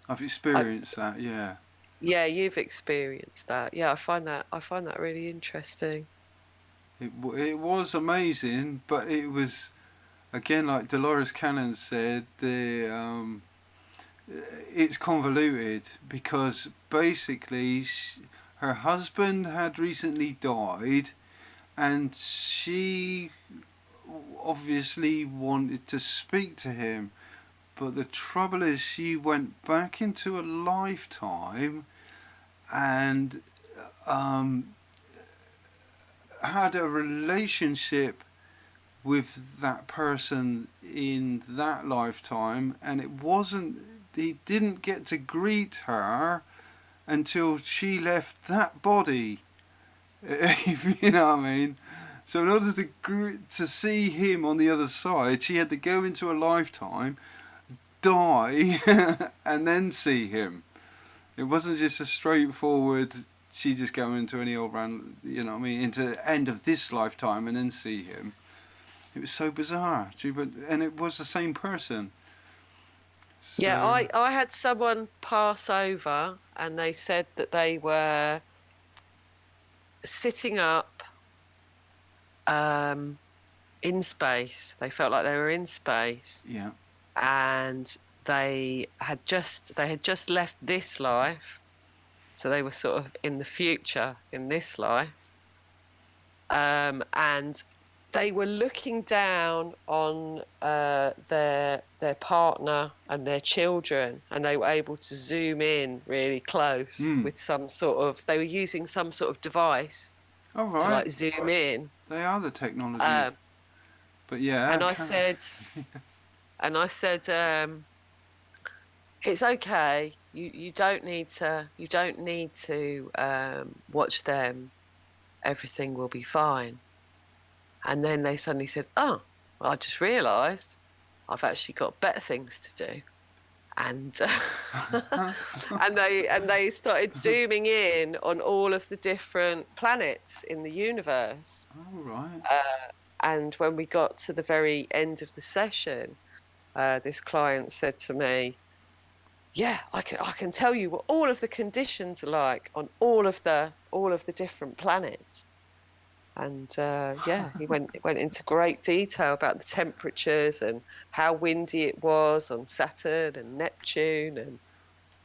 I've I, experienced that, yeah. yeah, you've experienced that. Yeah, I find that really interesting. It was amazing, but it was, again, like Dolores Cannon said, it's convoluted because basically her husband had recently died, and she obviously wanted to speak to him. But the trouble is, she went back into a lifetime and um, had a relationship with that person in that lifetime, and it wasn't. He didn't get to greet her until she left that body. If you know what I mean. So in order to see him on the other side, she had to go into a lifetime, die, and then see him. It wasn't just a straightforward. She just go into any old round, you know what I mean, into the end of this lifetime and then see him. It was so bizarre. And it was the same person. Yeah, So, I had someone pass over and they said that they were sitting up in space. They felt like they were in space yeah. and they had just left this life. So they were sort of in the future in this life. And they were looking down on their partner and their children, and they were able to zoom in really close with some sort of. They were using some sort of device All to right. like zoom in. They are the technology. Um, But yeah, and I said, it's okay. You don't need to watch them. Everything will be fine. And then they suddenly said, "Oh, well, I just realised I've actually got better things to do." And and they started zooming in on all of the different planets in the universe. all right. And when we got to the very end of the session, this client said to me, "Yeah, I can tell you what all of the conditions are like on all of the different planets." And yeah, he went into great detail about the temperatures and how windy it was on Saturn and Neptune, and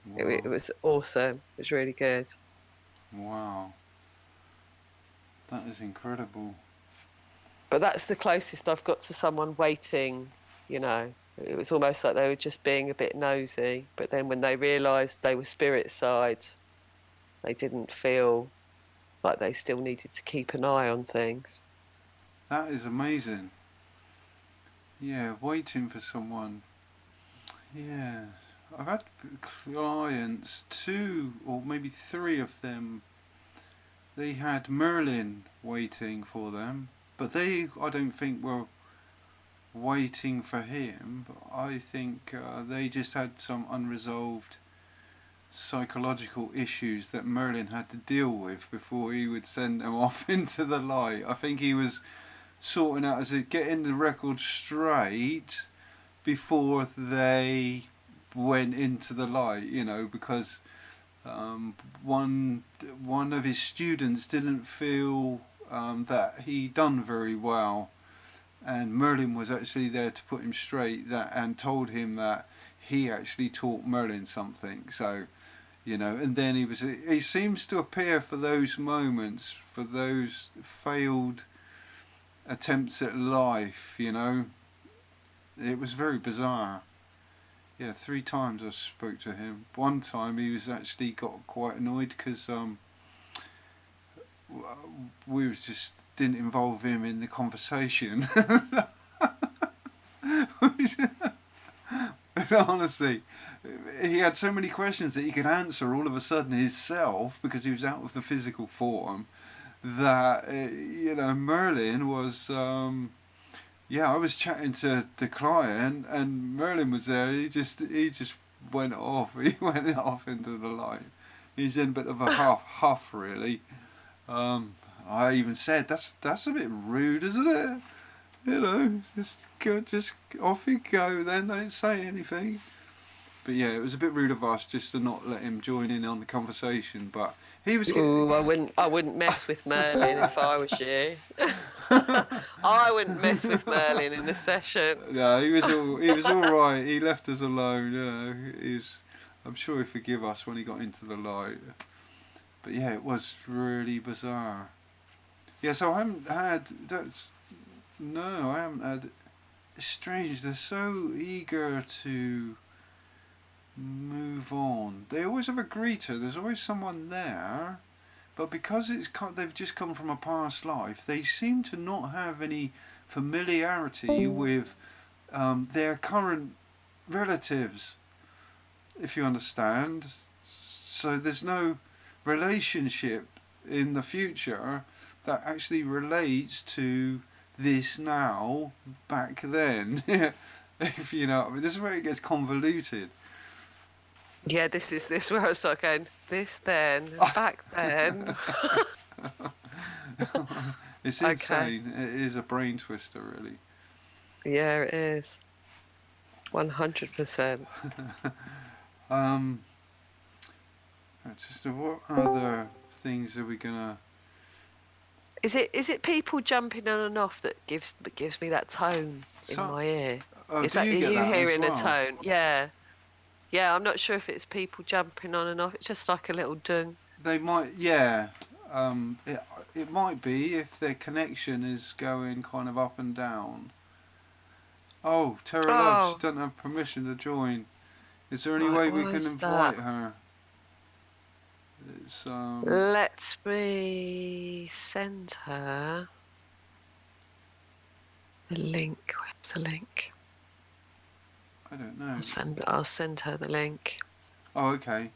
Wow. it was awesome. It was really good. Wow. That is incredible. But that's the closest I've got to someone waiting. You know, it was almost like they were just being a bit nosy. But then when they realised they were spirit sides, they didn't feel like they still needed to keep an eye on things. That is amazing. Yeah, waiting for someone. Yeah. I've had clients, two or maybe three of them, they had Merlin waiting for them, but I don't think, were waiting for him. But I think they just had some unresolved psychological issues that Merlin had to deal with before he would send them off into the light. I think he was sorting out as it getting the record straight before they went into the light, you know, because one of his students didn't feel that he done very well, and Merlin was actually there to put him straight, that and told him that he actually taught Merlin something. So, you know, and then he seems to appear for those moments, for those failed attempts at life, you know. It was very bizarre. Yeah, 3 times I spoke to him. One time he was actually got quite annoyed because we was just didn't involve him in the conversation. Honestly, he had so many questions that he could answer all of a sudden himself because he was out of the physical form. That you know, Merlin was. Yeah, I was chatting to the client, and Merlin was there. He just went off. He went off into the light. He's in a bit of a huff, really. I even said that's a bit rude, isn't it? You know, just off you go. Then don't say anything. But yeah, it was a bit rude of us just to not let him join in on the conversation. But he was. Ooh, I wouldn't mess with Merlin if I was you. I wouldn't mess with Merlin in a session. No, he was all right. He left us alone. You know, I'm sure he'd forgive us when he got into the light. But yeah, it was really bizarre. Yeah, so I haven't had no, I haven't had. It's strange. They're so eager to move on. They always have a greeter. There's always someone there. But because they've just come from a past life, they seem to not have any familiarity with their current relatives, if you understand. So there's no relationship in the future that actually relates to this now back then. If you know, I mean, this is where it gets convoluted. Yeah, this is where I start going, this then, back then. It's Okay. insane. It is a brain twister, really. Yeah, it is. 100%. Just what other things are we gonna? Is it people jumping on and off that gives me that tone in my ear? Is do that you are get you that as hearing well? a tone? Yeah. Yeah, I'm not sure if it's people jumping on and off. It's just like a little dung. They might, yeah. It might be if their connection is going kind of up and down. Oh, Tara Love, she doesn't have permission to join. Is there any way we can invite her? It's Let me send her the link. Where's the link? I don't know. I'll send her the link. Oh, okay.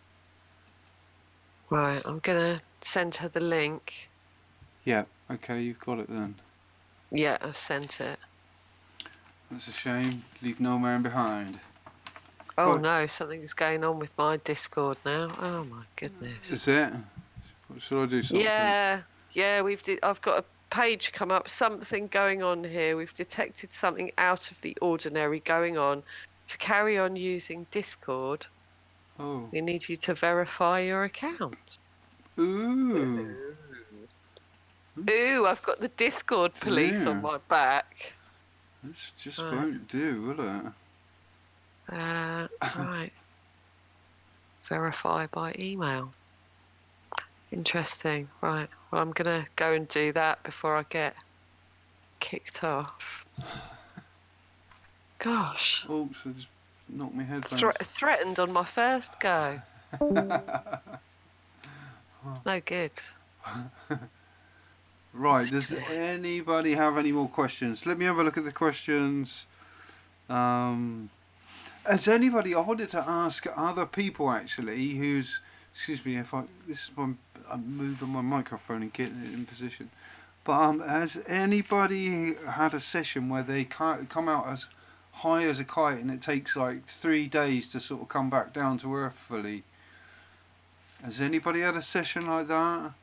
Right, I'm gonna send her the link. Yeah, okay, you've got it then. Yeah, I've sent it. That's a shame. Leave no man behind. Oh no, something's going on with my Discord now. Oh my goodness. Is it? Should I do something? Yeah, I've got a page come up, something going on here. We've detected something out of the ordinary going on. To carry on using Discord, we need you to verify your account. Ooh. Ooh, I've got the Discord police on my back. This just won't do, will it? Right. Verify by email. Interesting. Right. Well, I'm going to go and do that before I get kicked off. Gosh. Oops, I just knocked my headphones. Threatened on my first go. It's no good. Right, does anybody have any more questions? Let me have a look at the questions. Has anybody, I wanted to ask other people actually, who's, excuse me if I'm moving my microphone and getting it in position. But has anybody had a session where they come out as high as a kite and it takes like 3 days to sort of come back down to earth fully? Has anybody had a session like that?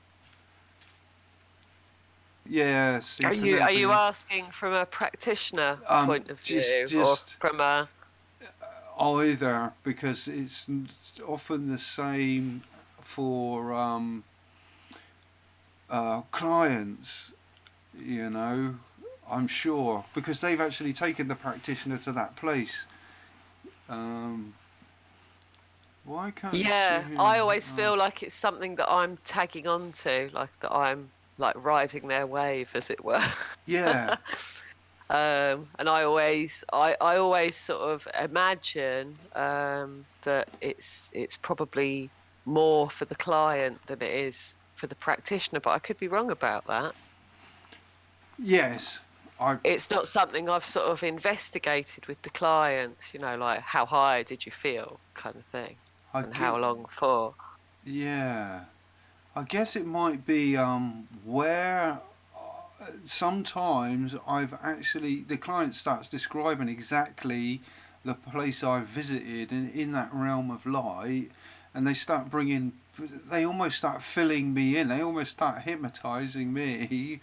Yeah, seem Are to you know are you things. asking from a practitioner point of view, or Just from a? either, because it's often the same for clients, you know, I'm sure, because they've actually taken the practitioner to that place. Um, why can't you see Yeah, him? I always Oh, feel like it's something that I'm tagging on to, like that I'm like riding their wave, as it were. yeah, And I always sort of imagine that it's probably more for the client than it is for the practitioner, but I could be wrong about that. yes, I, It's not something I've sort of investigated with the clients, like how high did you feel kind of thing, I and get, how long for. yeah, I guess it might be where sometimes I've actually the client starts describing exactly the place I've visited in that realm of light, and they almost start filling me in. They almost start hypnotizing me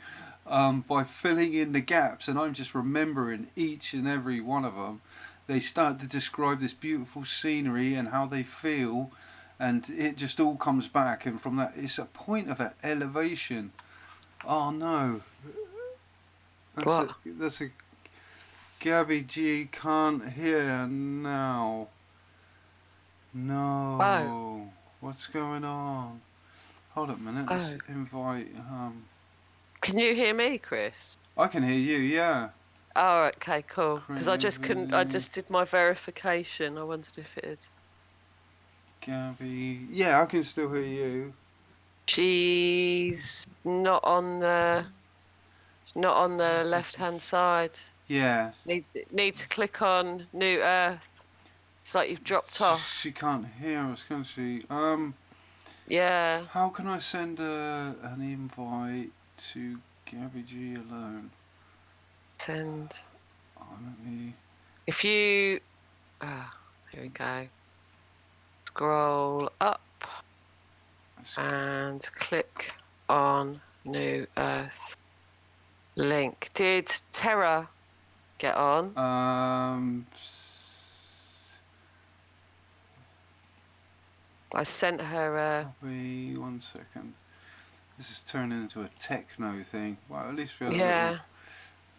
by filling in the gaps, and I'm just remembering each and every one of them. They start to describe this beautiful scenery and how they feel, and it just all comes back. And from that, it's a point of elevation. Oh no, What? that's a Gabby G can't hear now. Oh, No, what's going on? Hold up a minute. Let's oh. invite. Can you hear me, Chris? I can hear you. Yeah. Oh, okay, cool. Because I just couldn't. I Crazy just did my verification. I wondered if it had. Gabby. Yeah, I can still hear you. She's not on the left-hand side. Yeah. Need to click on New Earth. It's like you've dropped off. She can't hear us, can she? Yeah. How can I send an invite to Gabby G alone? Send. Oh, let me. If you. Ah, here we go. Scroll up and click on New Earth link. Did Terra get on? I sent her a. Probably 1 second. This is turning into a techno thing. Well, at least we had a Yeah.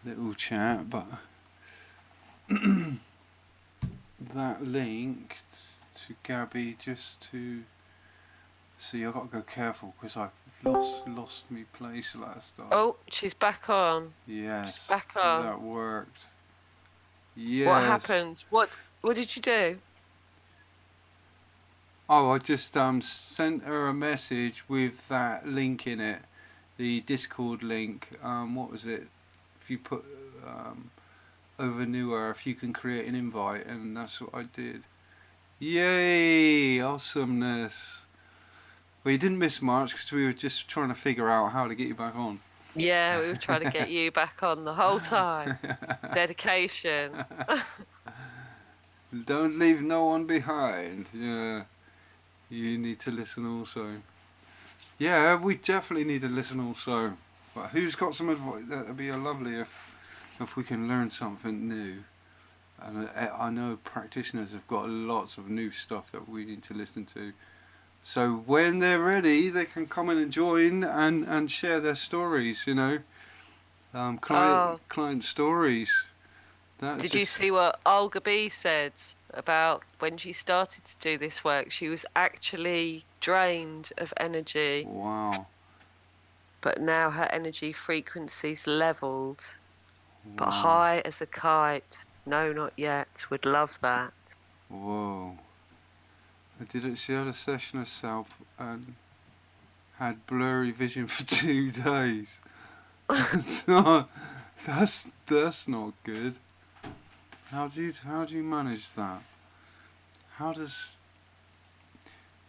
little chat, but that link to Gabby just to see. I've got to go careful because I've lost me place last time. Oh, she's back on. Yes, She's back on. that worked. What Yes. happened? What did you do? Oh, I just sent her a message with that link in it, the Discord link. What was it? If you put over New Earth, you can create an invite, and that's what I did. Yay! Awesomeness. Well, you didn't miss much because we were just trying to figure out how to get you back on. Yeah, we were trying to get you back on the whole time. Dedication. Don't leave no one behind. Yeah, you need to listen also. Yeah, we definitely need to listen also. But who's got some advice? That'd be lovely if we can learn something new. And I know practitioners have got lots of new stuff that we need to listen to. So when they're ready, they can come in and join and share their stories. You know, Oh, client stories. That's did you just see what Olga B said about when she started to do this work? She was actually drained of energy, wow, but now her energy frequency's leveled, but wow, high as a kite. No, not yet. Would love that. whoa. She had a session herself and had blurry vision for 2 days. That's not, that's not good. How do you manage that? How does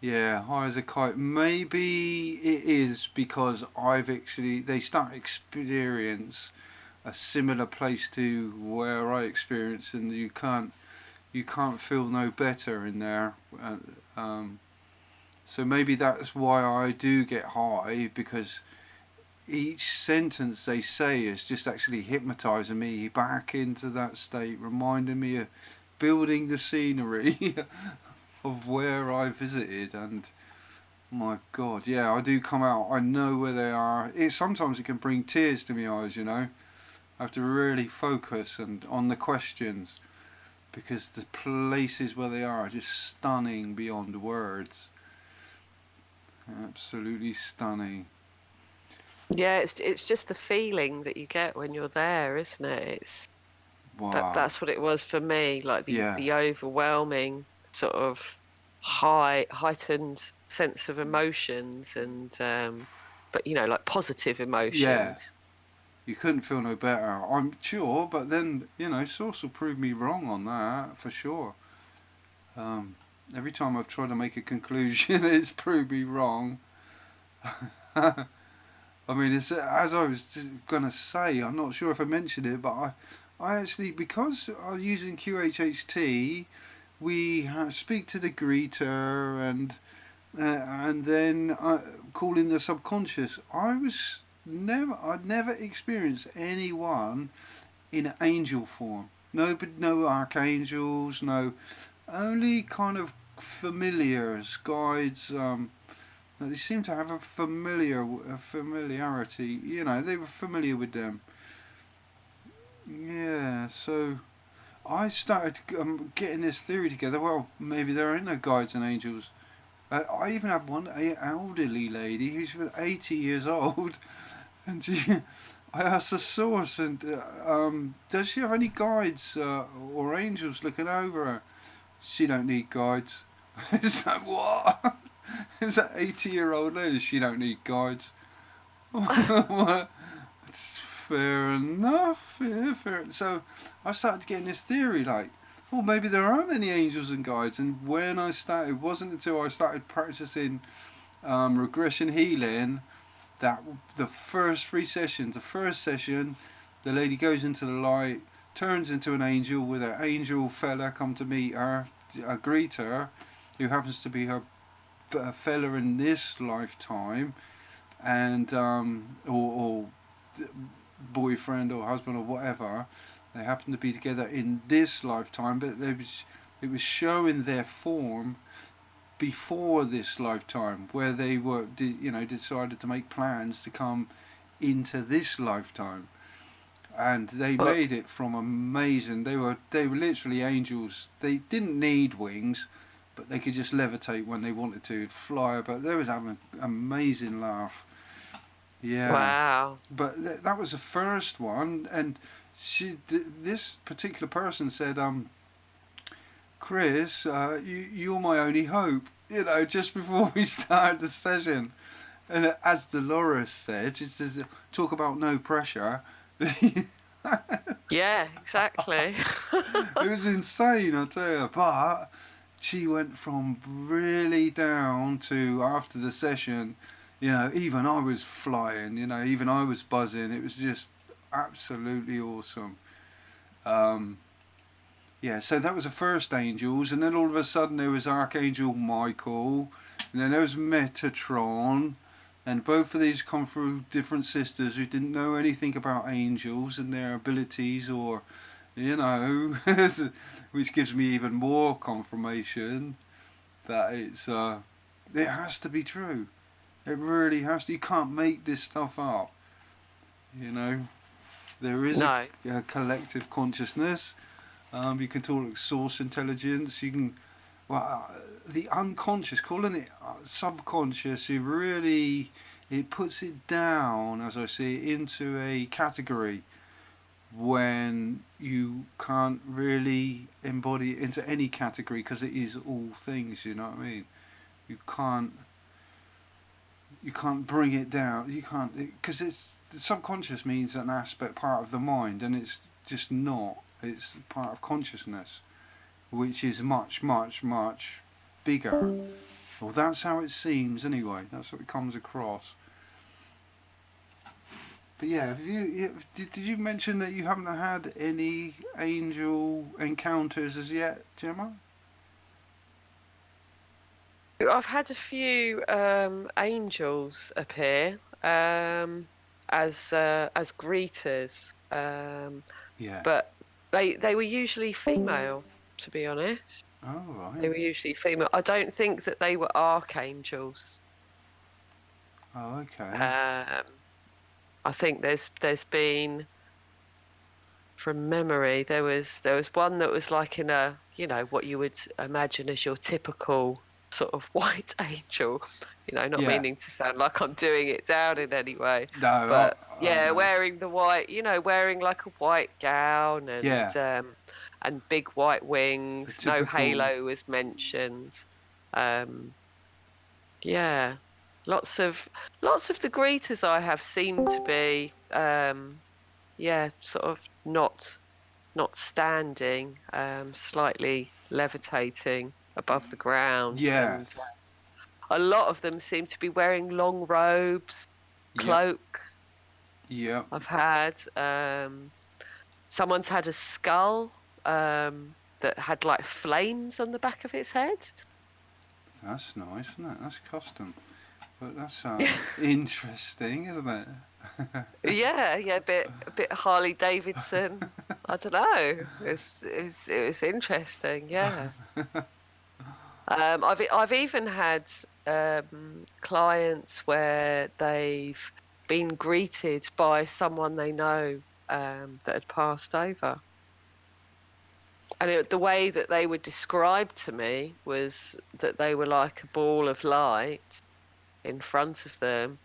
high as a kite? Maybe it is because they start experience a similar place to where I experienced, and you can't feel no better in there. So maybe that's why I do get high, because each sentence they say is just actually hypnotizing me back into that state, reminding me of building the scenery of where I visited. And my God, yeah, I do come out. I know where they are. Sometimes it can bring tears to my eyes, you know. I have to really focus and on the questions, because the places where they are just stunning beyond words. Absolutely stunning. Yeah, it's just the feeling that you get when you're there, isn't it? It's Wow. that's what it was for me, like the overwhelming sort of heightened sense of emotions, and but you know, like positive emotions. Yeah. You couldn't feel no better, I'm sure, but then, you know, Source will prove me wrong on that, for sure. Every time I've tried to make a conclusion, it's proved me wrong. I mean, it's, as I was going to say, I'm not sure if I mentioned it, but I actually, because I'm using QHHT, we speak to the greeter and then call in the subconscious. I'd never experienced anyone in angel form. No archangels, no, only kind of familiars, guides. They seem to have a familiarity. You know, they were familiar with them. Yeah, so I started getting this theory together. Well, maybe there ain't no guides and angels. I even had one elderly lady who's 80 years old, and I asked the source, and does she have any guides or angels looking over her? She don't need guides. It's like, what? It's that 80-year-old lady. She don't need guides. Fair enough. Yeah, fair. So I started getting this theory, like, well, maybe there aren't any angels and guides. And when I started, it wasn't until I started practicing regression healing that the first 3 sessions, the first session, the lady goes into the light, turns into an angel with an angel fella come to meet her, greet her, who happens to be her fella in this lifetime, and or boyfriend or husband or whatever. They happen to be together in this lifetime, but it was showing their form before this lifetime, where they were, decided to make plans to come into this lifetime, and they made it from amazing. They were literally angels. They didn't need wings, but they could just levitate when they wanted to, fly about. They was having an amazing laugh. Yeah. Wow. But that was the first one, and this particular person said, Chris, you're my only hope. You know, just before we started the session, and as Dolores said, she says, talk about no pressure. Yeah, exactly. It was insane, I tell you. But she went from really down to, after the session, you know, even I was flying, you know, even I was buzzing. It was just absolutely awesome. Yeah, so that was the first angels, and then all of a sudden there was Archangel Michael, and then there was Metatron, and both of these come through different sisters who didn't know anything about angels and their abilities, or, you know, which gives me even more confirmation that it has to be true. It really has to. You can't make this stuff up. You know, there is a collective consciousness. You can talk source intelligence. You can, the unconscious, calling it subconscious, it puts it down, as I see it, into a category when you can't really embody it into any category, because it is all things. You know what I mean? You can't bring it down. You can't, because it's the subconscious means an aspect, part of the mind, and it's just not. It's part of consciousness, which is much, much, much bigger. Well, that's how it seems anyway. That's what it comes across. But yeah, did you mention that you haven't had any angel encounters as yet, Gemma? I've had a few angels appear, as greeters, Yeah. but they were usually female, to be honest. Oh, They right. were usually female. I don't think that they were archangels. Oh, okay. I think there's been, from memory, there was one that was like in a, you know, what you would imagine as your typical sort of white angel, you know, not Yeah. meaning to sound like I'm doing it down in any way, No, but I yeah, know. wearing the white, you know, wearing like a white gown Yeah. and big white The wings. No typical. halo was mentioned. Um, yeah, lots of the greeters I have seem to be yeah, sort of not standing, slightly levitating above the ground, Yeah. and a lot of them seem to be wearing long robes, Yep. cloaks. Yep. I've had someone's had a skull that had like flames on the back of its head. That's nice, isn't it? That's custom. But that's interesting, isn't it? Yeah, a bit Harley Davidson. I don't know. It was interesting. Yeah. I've even had clients where they've been greeted by someone they know that had passed over, and the way that they were described to me was that they were like a ball of light in front of them,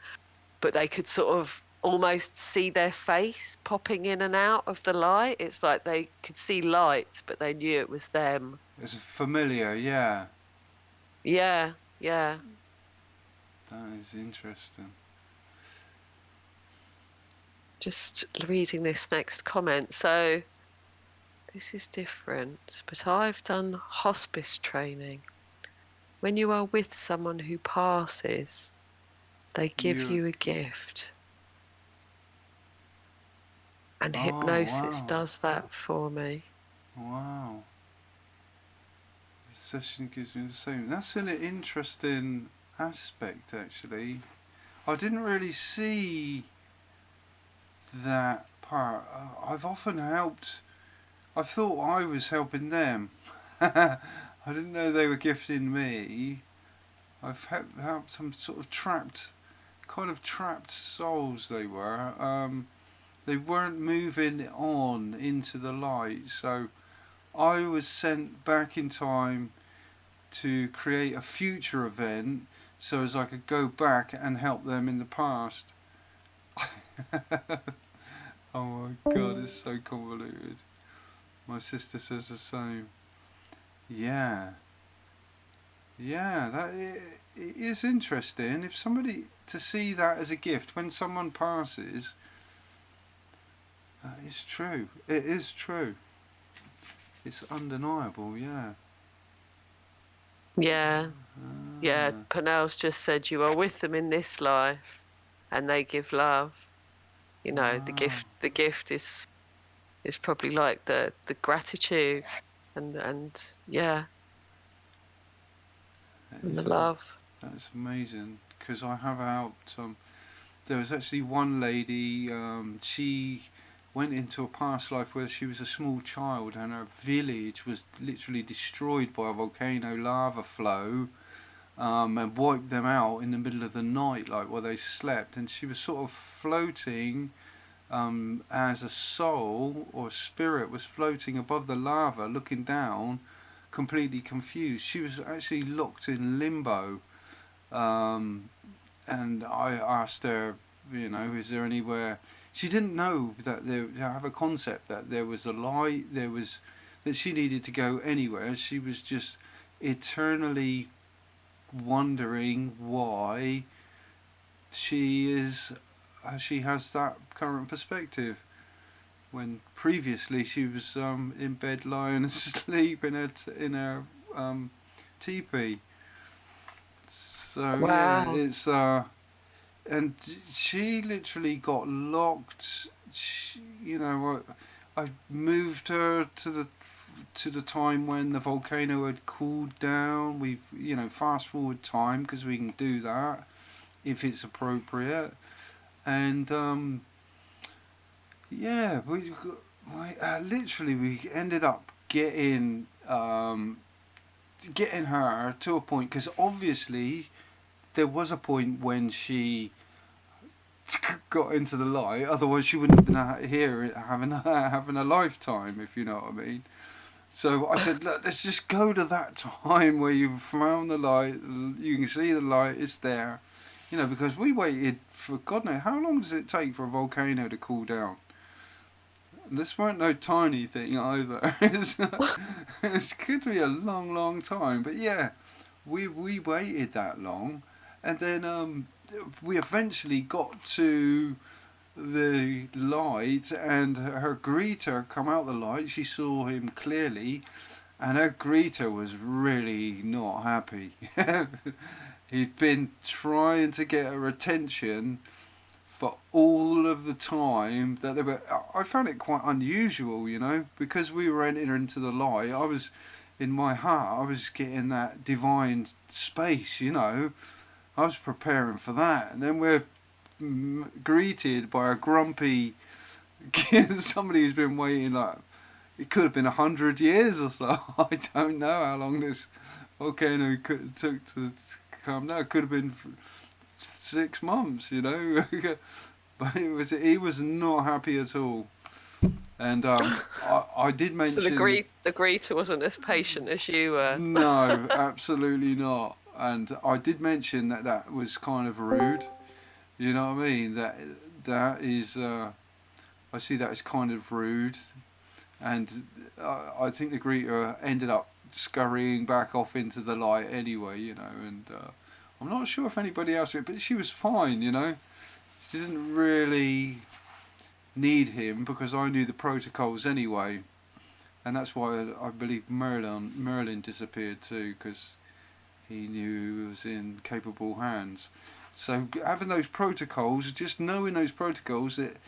but they could sort of almost see their face popping in and out of the light. It's like they could see light, but they knew it was them. It's familiar, yeah. Yeah, yeah. That is interesting. Just reading this next comment. So this is different, but I've done hospice training. When you are with someone who passes, they give you a gift. And hypnosis wow. does that for me. Wow. The session gives me the same. That's an interesting aspect, actually. I didn't really see that part. I've often helped. I thought I was helping them. I didn't know they were gifting me. I've helped some sort of kind of trapped souls they were. They weren't moving on into the light, so I was sent back in time to create a future event so as I could go back and help them in the past. Oh my god, it's so convoluted. My sister says the same. Yeah. Yeah, it is interesting. If somebody, to see that as a gift when someone passes, that is true. It is true. It's undeniable, yeah. Yeah, yeah. Ah, Pernell's just said you are with them in this life, and they give love. You know, wow. the gift is probably like the gratitude and yeah, That and is the love. that's amazing because I have helped. There was actually one lady. She went into a past life where she was a small child and her village was literally destroyed by a volcano lava flow, and wiped them out in the middle of the night, like while they slept. And she was sort of floating, as a soul or spirit was floating above the lava, looking down, completely confused. She was actually locked in limbo. Um, and I asked her, you know, is there anywhere? She didn't know that there. I have a concept that there was a light. There was that she needed to go anywhere. She was just eternally wondering why she is. She has that current perspective when previously she was in bed lying asleep in her teepee. So yeah, Wow. it's and she literally got locked. You know, I moved her to the time when the volcano had cooled down. We, you know, fast forward time because we can do that if it's appropriate. and yeah, literally we ended up getting her to a point, because obviously there was a point when she got into the light. Otherwise, she wouldn't have been here having a lifetime, if you know what I mean. So I said, look, let's just go to that time where you've found the light. You can see the light; it's there. You know, because we waited for God knows how long does it take for a volcano to cool down. This weren't no tiny thing either. It could be a long, long time. But yeah, we waited that long, and then we eventually got to the light, and her greeter come out the light. She saw him clearly, and her greeter was really not happy. He'd been trying to get her attention for all of the time that they were. I found it quite unusual, you know, because we were entering into the light. I was, in my heart, I was getting that divine space, you know. I was preparing for that, and then we're greeted by a grumpy somebody who's been waiting, like, it could have been 100 years or so. I don't know how long this volcano took to come down. It could have been 6 months, you know. But he was not happy at all. And I did mention. So the greeter wasn't as patient as you were. No, absolutely not. And I did mention that was kind of rude. You know what I mean? That is. I see that as kind of rude, and I think the greeter ended up scurrying back off into the light anyway. You know, and I'm not sure if anybody else did, but she was fine. You know, she didn't really need him because I knew the protocols anyway, and that's why I believe Merlin disappeared too, because he knew he was in capable hands. So having those protocols, just knowing those protocols, that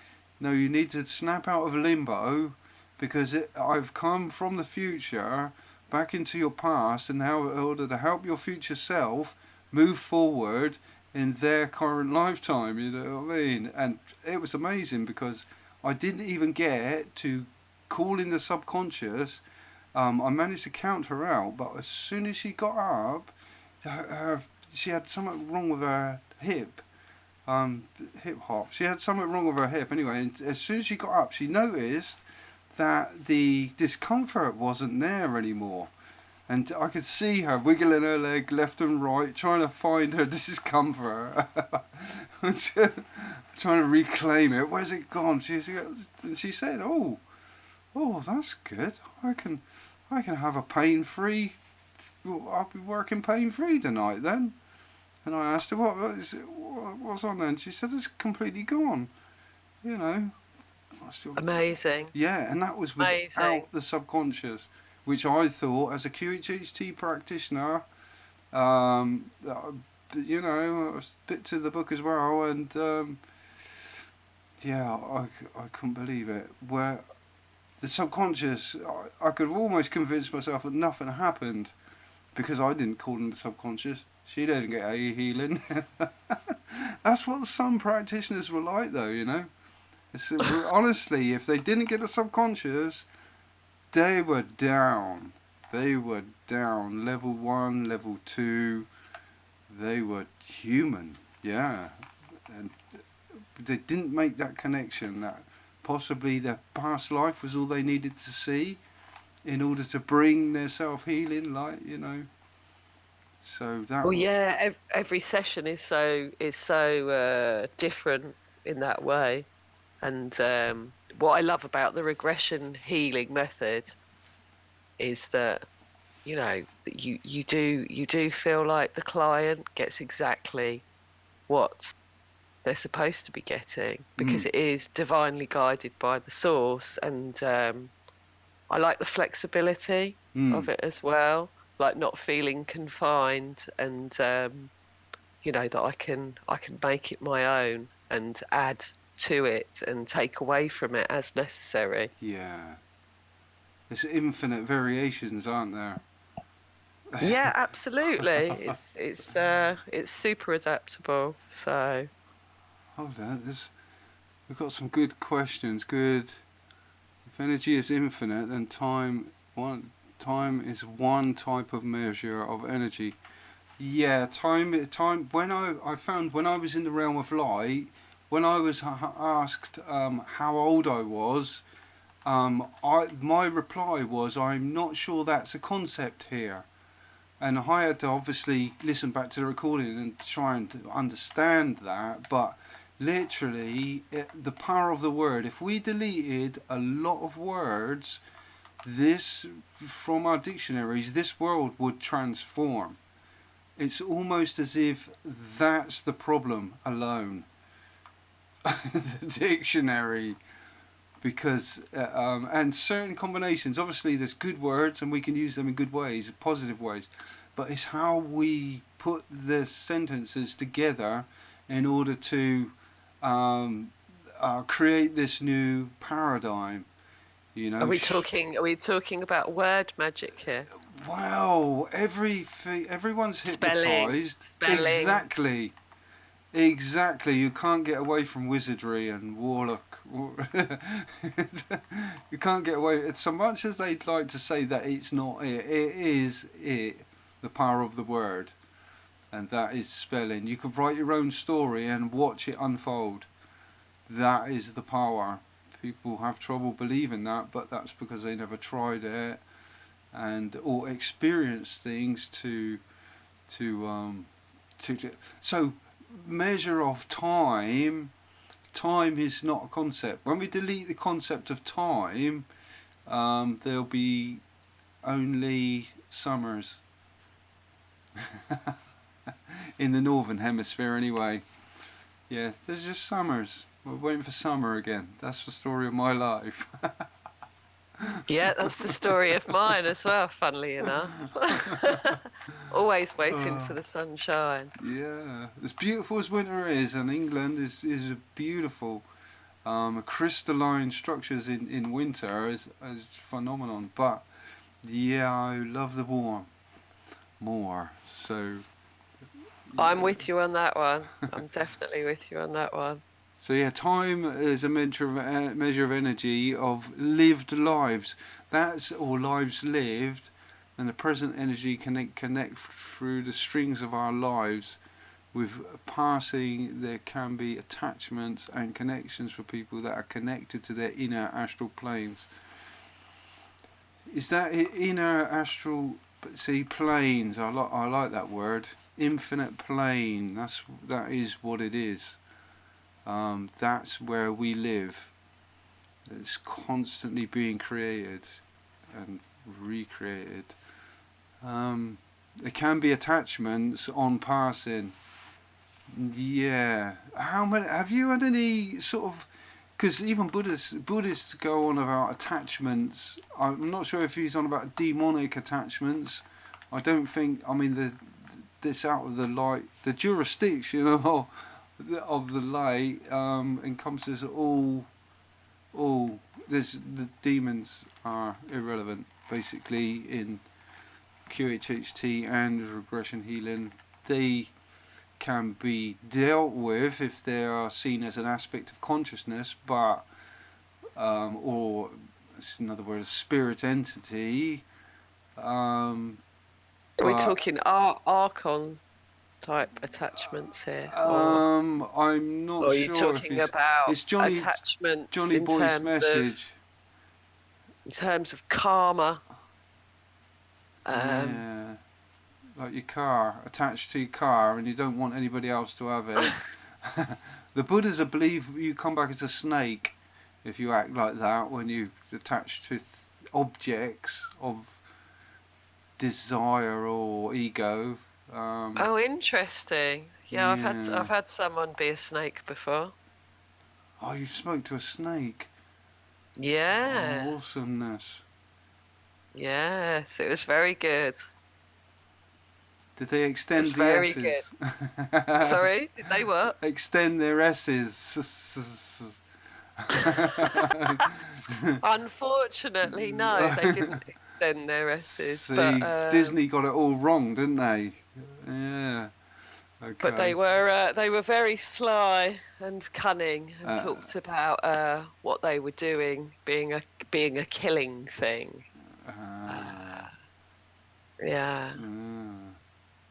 no, you need to snap out of limbo, because I've come from the future back into your past, and now in order to help your future self move forward in their current lifetime, you know what I mean? And it was amazing because I didn't even get to call in the subconscious. I managed to count her out, but as soon as she got up, she had something wrong with her hip. Hip hop. She had something wrong with her hip anyway, and as soon as she got up, she noticed that the discomfort wasn't there anymore. And I could see her wiggling her leg left and right, trying to find her discomfort, trying to reclaim it. Where's it gone? And she said, "Oh, that's good. I can have a pain-free. I'll be working pain-free tonight then." And I asked her, what's on there? And she said, it's completely gone. You know. Amazing. Yeah, and that was without the subconscious, which I thought, as a QHHT practitioner, you know, I was a bit to the book as well, and yeah, I couldn't believe it. Where the subconscious, I could almost convince myself that nothing happened because I didn't call in the subconscious. She didn't get a healing. That's what some practitioners were like, though, you know. Honestly, if they didn't get a subconscious, they were down. They were down. Level 1, level 2. They were human, yeah. And they didn't make that connection that possibly their past life was all they needed to see in order to bring their self-healing light, you know. So that. Well, yeah, every session is so different in that way, and what I love about the regression healing method is that, you know, that you do feel like the client gets exactly what they're supposed to be getting, because it is divinely guided by the source, and I like the flexibility of it as well. Like not feeling confined, and you know, that I can make it my own and add to it and take away from it as necessary. Yeah, there's infinite variations, aren't there? Yeah, absolutely. It's super adaptable. So hold on. We've got some good questions. Good. If energy is infinite, then time is one type of measure of energy. Yeah, time. When I found when I was in the realm of light, when I was asked how old I was, my reply was, I'm not sure that's a concept here. And I had to obviously listen back to the recording and try and understand that. But literally, the power of the word. If we deleted a lot of words, this from our dictionaries, this world would transform. It's almost as if that's the problem alone. The dictionary. Because and certain combinations, obviously there's good words and we can use them in good ways, positive ways, but it's how we put the sentences together in order to create this new paradigm, you know. Are we talking about word magic here? Wow, everyone's hypnotized. Spelling. Exactly, you can't get away from wizardry and warlock. You can't get away. So much as they'd like to say that it's not it, it is it. The power of the word, and that is spelling. You could write your own story and watch it unfold. That is the power. People have trouble believing that, but that's because they never tried it, and or experienced things to. So measure of time is not a concept. When we delete the concept of time, there'll be only summers in the northern hemisphere anyway. Yeah, there's just summers. We're waiting for summer again. That's the story of my life. Yeah, that's the story of mine as well, funnily enough. Always waiting for the sunshine. Yeah, as beautiful as winter is, and England is a beautiful crystalline structures in winter is phenomenon. But yeah, I love the warm more. So I'm with you on that one. I'm definitely with you on that one. So yeah, time is a measure of energy of lived lives. That's or lives lived, and the present energy can connect through the strings of our lives. With passing, there can be attachments and connections for people that are connected to their inner astral planes. Is that inner astral? See, planes. I like that word. Infinite plane. That is what it is. That's where we live. It's constantly being created and recreated. There can be attachments on passing. Yeah. How many? Have you had any sort of? Because even Buddhists go on about attachments. I'm not sure if he's on about demonic attachments. I don't think. I mean, this out of the light, the jurisdiction of the light encompasses all. The demons are irrelevant basically in QHHT and regression healing. They can be dealt with if they are seen as an aspect of consciousness, but or in other words, spirit entity. Are we talking archon type attachments here? I'm not sure. Or are you talking about attachments Johnny Boy's message? In terms of karma. Yeah. Like your car, attached to your car, and you don't want anybody else to have it. The Buddhas believe you come back as a snake if you act like that when you attach to objects of desire or ego. Oh, interesting. Yeah, I've had someone be a snake before. Oh, you spoke to a snake. Yes. Oh, awesomeness. Yes, it was very good. Did they extend the very S's? Good. Sorry, did they what? Extend their S's. Unfortunately, no, they didn't extend their S's. See, but Disney got it all wrong, didn't they? Yeah. Okay. But they were very sly and cunning, and talked about what they were doing being a killing thing. Yeah.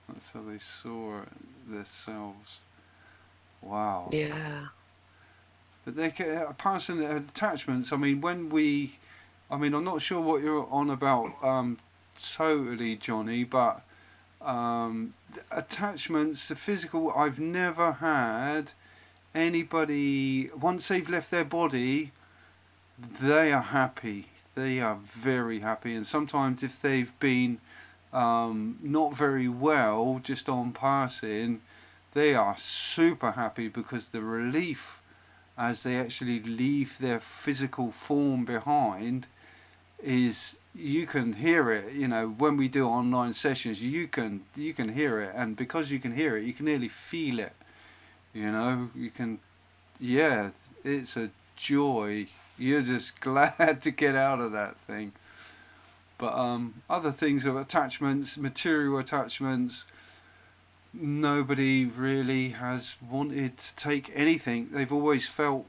That's how they saw themselves. Wow. Yeah. But they can passing attachments. I mean, I'm not sure what you're on about totally, Johnny, but attachments, the physical. I've never had anybody once they've left their body, they are happy. They are very happy, and sometimes if they've been not very well, just on passing, they are super happy because the relief as they actually leave their physical form behind is, you can hear it. When we do online sessions, you can hear it, and because you can hear it, you can nearly feel it. You can, yeah, it's a joy. You're just glad to get out of that thing. But other things of attachments, material attachments, nobody really has wanted to take anything. They've always felt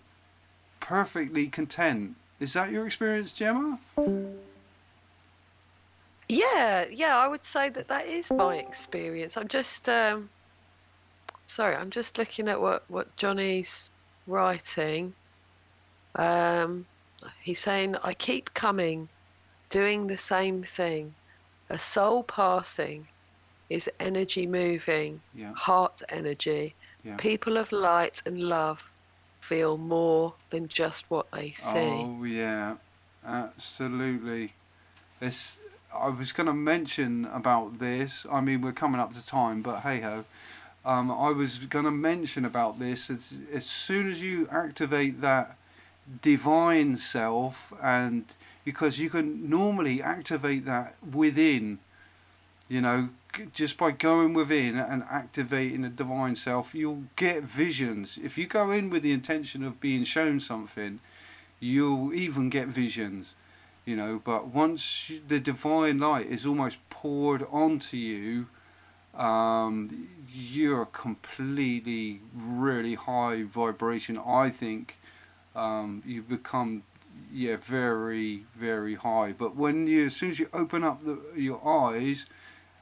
perfectly content. Is that your experience, Gemma? Yeah, I would say that is my experience. I'm just sorry, I'm just looking at what Johnny's writing. He's saying, I keep coming, doing the same thing. A soul passing is energy moving, Yeah. heart energy. Yeah. People of light and love feel more than just what they see. Oh yeah, absolutely. I was going to mention about this. I mean, we're coming up to time, but hey ho. I was going to mention about this. As soon as you activate that divine self, and because you can normally activate that within, just by going within and activating a divine self, you'll get visions. If you go in with the intention of being shown something, you'll even get visions. But once the divine light is almost poured onto you, you're completely really high vibration. I think you become, yeah, very very high. But as soon as you open up your eyes,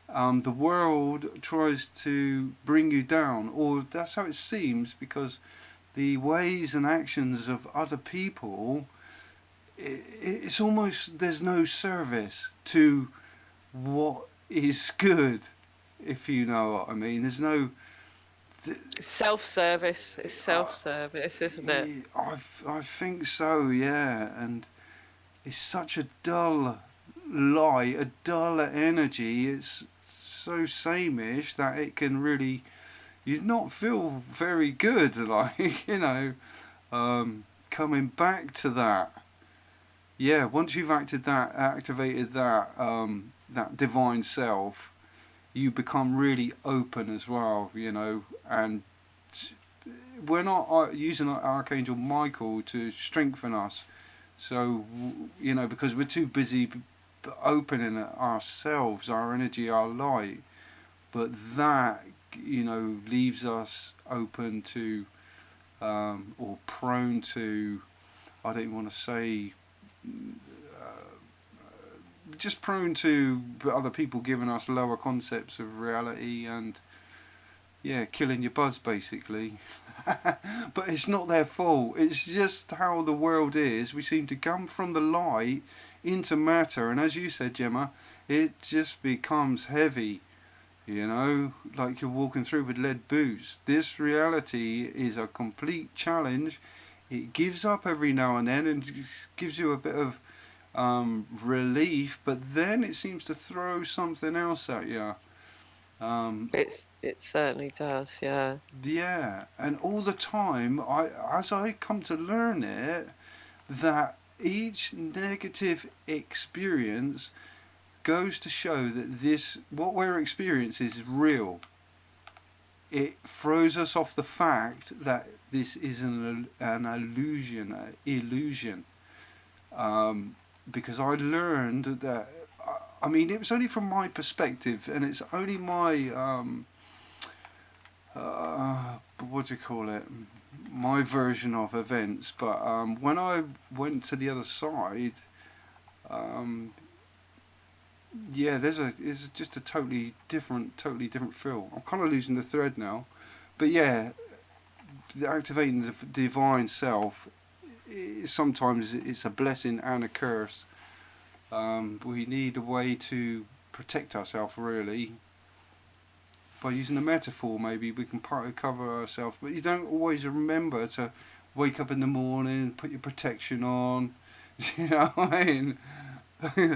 the world tries to bring you down, or that's how it seems, because the ways and actions of other people, it's almost, there's no service to what is good, if you know what I mean. There's no Self-service. It's self-service, isn't it? I think so, yeah. And it's such a dull light, a dull energy. It's so sameish that it can really, you not feel very good, like, coming back to that. Yeah, once you've activated that divine self, you become really open as well, and we're not using Archangel Michael to strengthen us. So, because we're too busy opening ourselves, our energy, our light, but that, leaves us open to, or prone to, I don't even want to say, just prone to other people giving us lower concepts of reality and, yeah, killing your buzz basically. But it's not their fault. It's just how the world is. We seem to come from the light into matter, and as you said, Gemma, it just becomes heavy. Like you're walking through with lead boots. This reality is a complete challenge. It gives up every now and then and gives you a bit of relief, but then it seems to throw something else at you. It certainly does, yeah. Yeah, and all the time, as I come to learn it, that each negative experience goes to show that what we're experiencing is real. It throws us off the fact that this is an illusion. Because I learned that, I mean, it was only from my perspective, and it's only my what do you call it? My version of events. But when I went to the other side, um, yeah, it's just a totally different feel. I'm kind of losing the thread now, but yeah, activating the divine self. Sometimes it's a blessing and a curse. We need a way to protect ourselves, really. By using a metaphor, maybe we can partly cover ourselves, but you don't always remember to wake up in the morning, put your protection on. You know what I mean?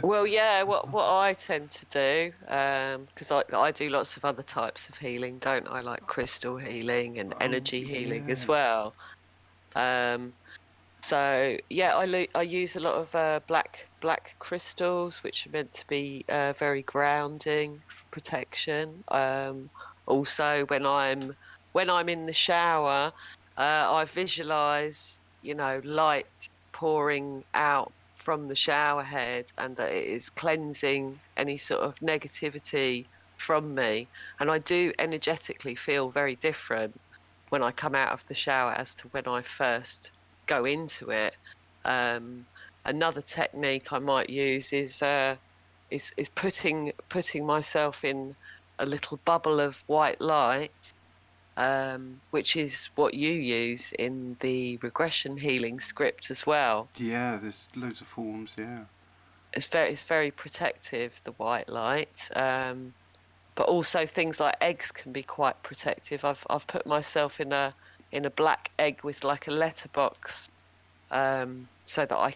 Well, yeah, what I tend to do, because I do lots of other types of healing, don't I? Like crystal healing and energy healing Yeah. as well. So yeah, I use a lot of black crystals, which are meant to be very grounding for protection. Also, when I'm in the shower, I visualize, light pouring out from the shower head, and that it is cleansing any sort of negativity from me. And I do energetically feel very different when I come out of the shower as to when I first go into it. Another technique I might use is putting myself in a little bubble of white light, which is what you use in the regression healing script as well. Yeah, there's loads of forms, yeah. It's very protective, the white light. But also things like eggs can be quite protective. I've put myself in a black egg with like a letterbox, so that I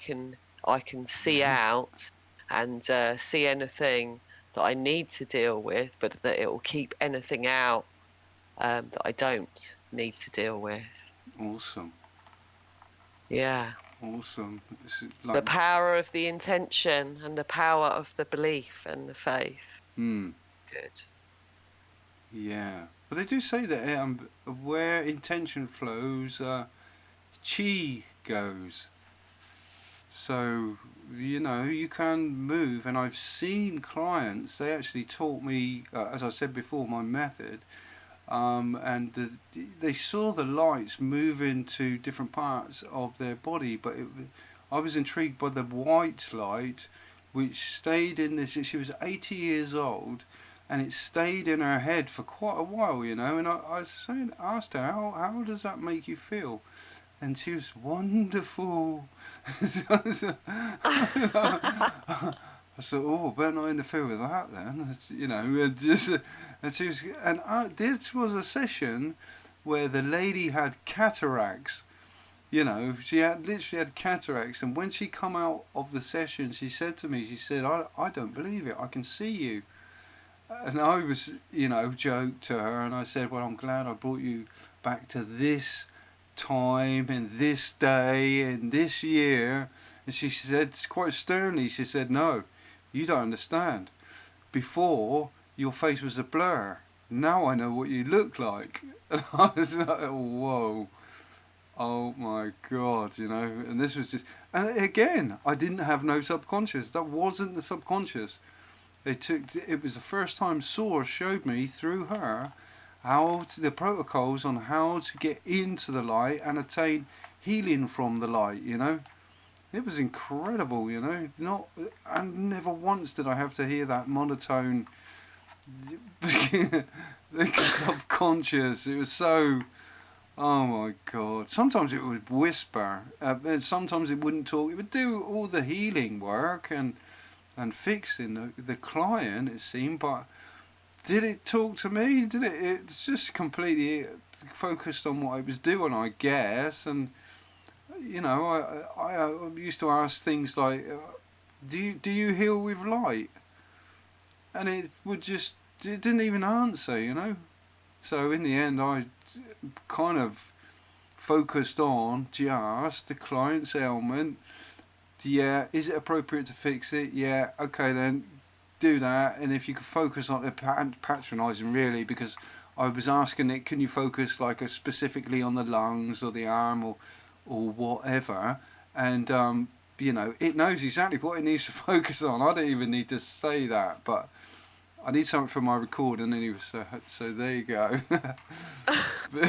can see out and see anything that I need to deal with, but that it will keep anything out that I don't need to deal with. Awesome. Yeah. Awesome. It's The like, power of the intention and the power of the belief and the faith. Good. yeah. But they do say that where intention flows, chi goes. So, you can move, and I've seen clients, they actually taught me, as I said before, my method, and they saw the lights move into different parts of their body, but I was intrigued by the white light, which stayed in this. She was 80 years old, and it stayed in her head for quite a while, and I was saying, asked her, how does that make you feel? And she was wonderful. I said, oh, better not interfere with that then, and just, and she was, and this was a session where the lady had cataracts. She had literally had cataracts, and when she come out of the session, she said to me, she said, I don't believe it, I can see you. And I was, joked to her, and I said, well, I'm glad I brought you back to this time and this day and this year. And she said quite sternly, she said, no, you don't understand. Before, your face was a blur. Now I know what you look like. And I was like, whoa, oh my God, and this was just, and again, I didn't have no subconscious. That wasn't the subconscious. It was the first time Source showed me through her the protocols on how to get into the light and attain healing from the light. It was incredible. Not, and never once did I have to hear that monotone, the subconscious. It was so. Oh my God! Sometimes it would whisper, and sometimes it wouldn't talk. It would do all the healing work and fixing the client, it seemed, but did it talk to me? Did it? It's just completely focused on what I was doing, I guess. And I used to ask things like, do you heal with light? And it didn't even answer. So in the end, I kind of focused on just the client's ailment. Yeah, is it appropriate to fix it? Yeah, okay then, do that. And if you could focus on it, patronising really, because I was asking it, can you focus specifically on the lungs or the arm or whatever? And it knows exactly what it needs to focus on. I don't even need to say that, but I need something for my recording anyway, so there you go. But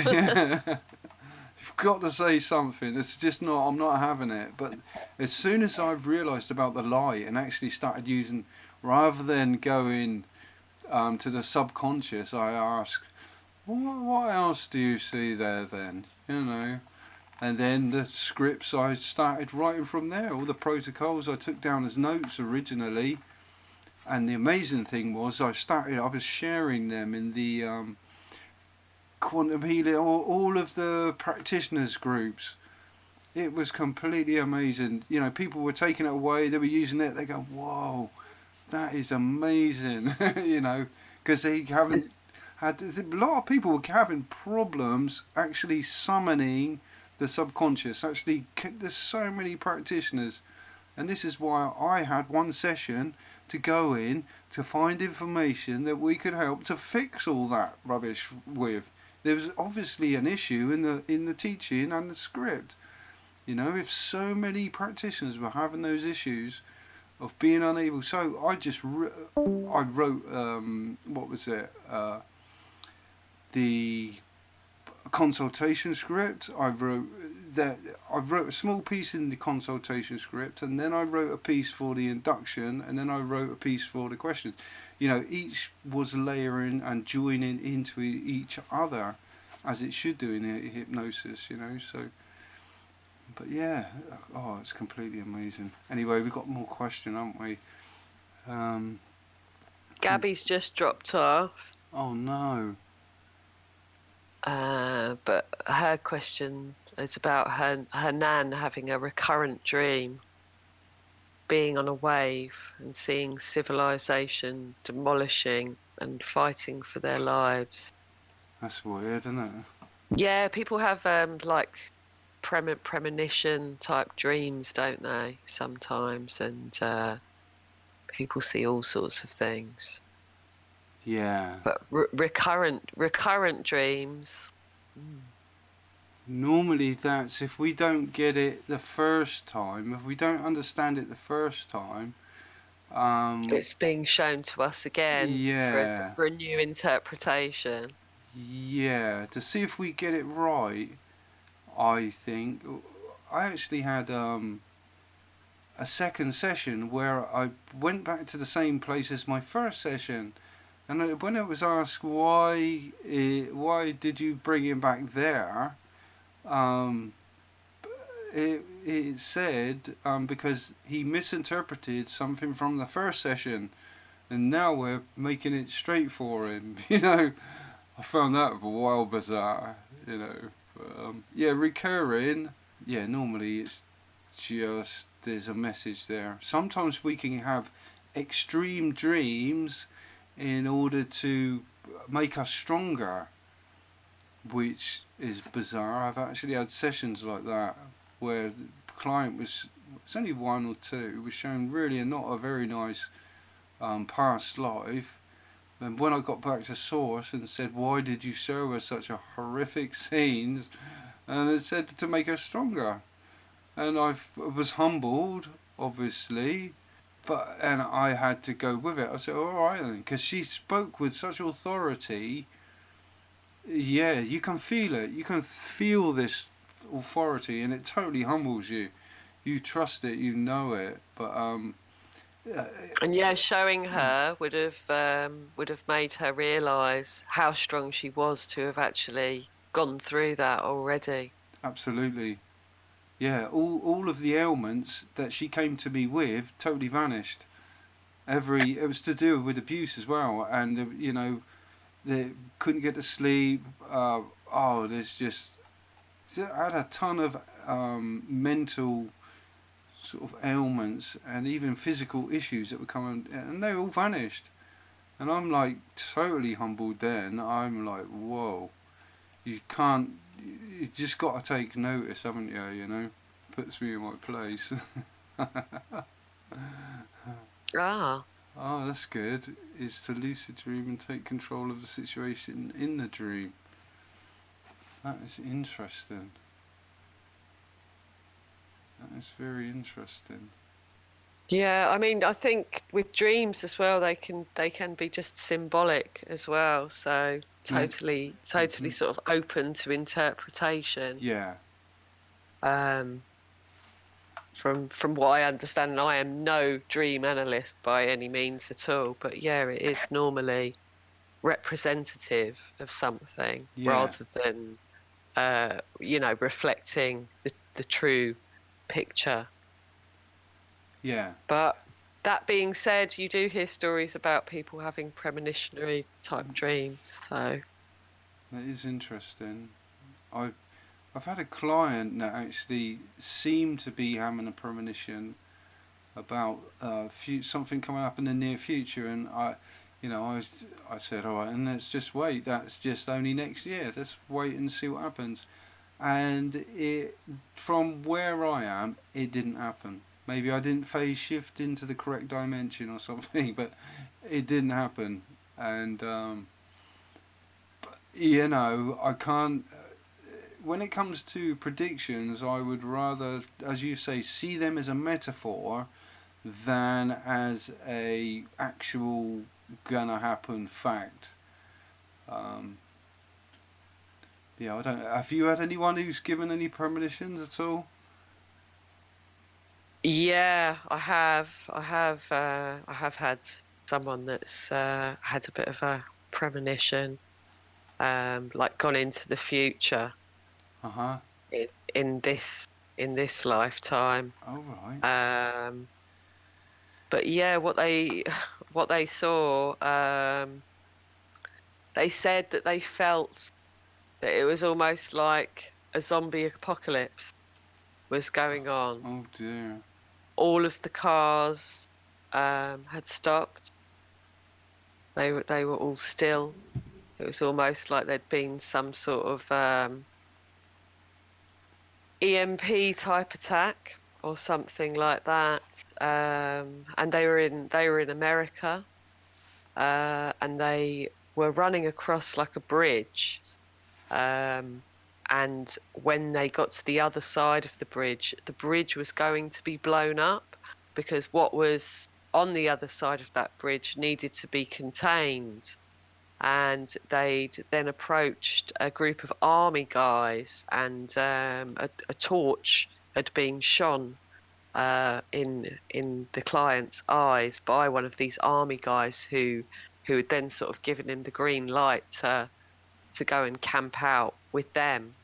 yeah, you've got to say something. It's just not, I'm not having it. But as soon as I've realised about the light and actually started using, rather than going to the subconscious, I ask, what else do you see there then? You know? And then the scripts, I started writing from there. All the protocols I took down as notes originally. And the amazing thing was, I was sharing them in the Quantum Healing, all of the practitioners groups. It was completely amazing. You know, people were taking it away, they were using it, they go, whoa, that is amazing. You know, because they haven't had, a lot of people were having problems actually summoning the subconscious. Actually, there's so many practitioners, and this is why I had one session to go in to find information that we could help to fix all that rubbish with. There was obviously an issue in the teaching and the script. You know, if so many practitioners were having those issues of being unable, so I wrote what was it? The consultation script. I wrote a small piece in the consultation script, and then I wrote a piece for the induction, and then I wrote a piece for the questions. You know, each was layering and joining into each other, as it should do in hypnosis. You know, so. But yeah, oh, it's completely amazing. Anyway, we've got more question, haven't we? Gabby's just dropped off. Oh no. But her question is about her nan having a recurrent dream, being on a wave and seeing civilization demolishing and fighting for their lives. That's weird, isn't it? Yeah, people have like premonition type dreams, don't they? Sometimes, and people see all sorts of things. Yeah. But recurrent dreams. Normally that's if we don't get it the first time, if we don't understand it the first time, It's being shown to us again yeah, for a new interpretation. yeah, to see if we get it right, I think I actually had a second session where I went back to the same place as my first session, and when it was asked why did you him back there, um, it said because he misinterpreted something from the first session, and now we're making it straight for him. You know, I found that a while bizarre. You know, but, yeah, recurring. Yeah, normally it's just there's a message there. Sometimes we can have extreme dreams in order to make us stronger, which is bizarre. I've actually had sessions like that where the client was, it's only one or two, was shown really not a very nice past life. And when I got back to source and said, why did you show us such a horrific scenes? And it said to make us stronger. And I was humbled, obviously, and I had to go with it. I said, all right then, because she spoke with such authority. Yeah, you can feel it. You can feel this authority, and it totally humbles you. You trust it, you know it. But and yeah, showing her would have made her realise how strong she was to have actually gone through that already. absolutely, yeah. All of the ailments that she came to me with totally vanished. It was to do with abuse as well, and you know, they couldn't get to sleep. There's just I had a ton of mental sort of ailments and even physical issues that were coming, and they all vanished. And I'm like totally humbled then. I'm like, whoa, you can't, you just got to take notice, haven't you? You know, puts me in my place. Ah. Oh, that's good. Is to lucid dream and take control of the situation in the dream. That is interesting. That is very interesting. Yeah, I mean, I think with dreams as well, they can be just symbolic as well. So totally sort of open to interpretation. Yeah. From what I understand, and I am no dream analyst by any means at all, but yeah, it is normally representative of something rather than reflecting the true picture. Yeah. But that being said, you do hear stories about people having premonitionary type dreams. So That is interesting. I've had a client that actually seemed to be having a premonition about something coming up in the near future, and I said, all right, and let's just wait. That's just only next year. Let's wait and see what happens. And from where I am, it didn't happen. Maybe I didn't phase shift into the correct dimension or something, but it didn't happen. And I can't. When it comes to predictions, I would rather, as you say, see them as a metaphor than as a actual gonna happen fact. Um, I don't. Have you had anyone who's given any premonitions at all? yeah, I have had someone that's had a bit of a premonition, like gone into the future Uh huh. in, in this lifetime. Oh right. But yeah, what they saw, they said that they felt that it was almost like a zombie apocalypse was going on. Oh dear. All of the cars had stopped. They were all still. It was almost like there'd been some sort of EMP type attack or something like that. And they were in America, and they were running across like a bridge. And when they got to the other side of the bridge was going to be blown up because what was on the other side of that bridge needed to be contained. And they'd then approached a group of army guys, and a torch had been shone in the client's eyes by one of these army guys who had then sort of given him the green light to go and camp out with them.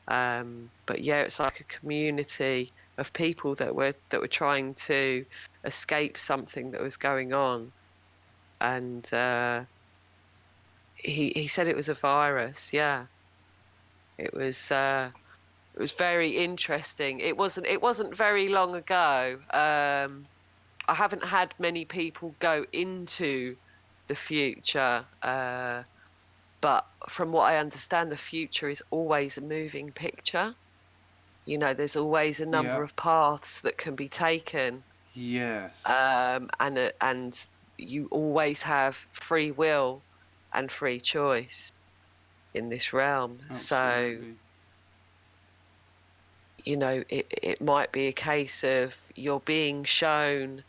But yeah, it's like a community of people that were trying to escape something that was going on. And he said it was a virus. Yeah, it was very interesting. It wasn't very long ago. I haven't had many people go into the future, but from what I understand, the future is always a moving picture. There's always a number Yeah. of paths that can be taken, Yes. and you always have free will and free choice in this realm. Absolutely. So, it might be a case of you're being shown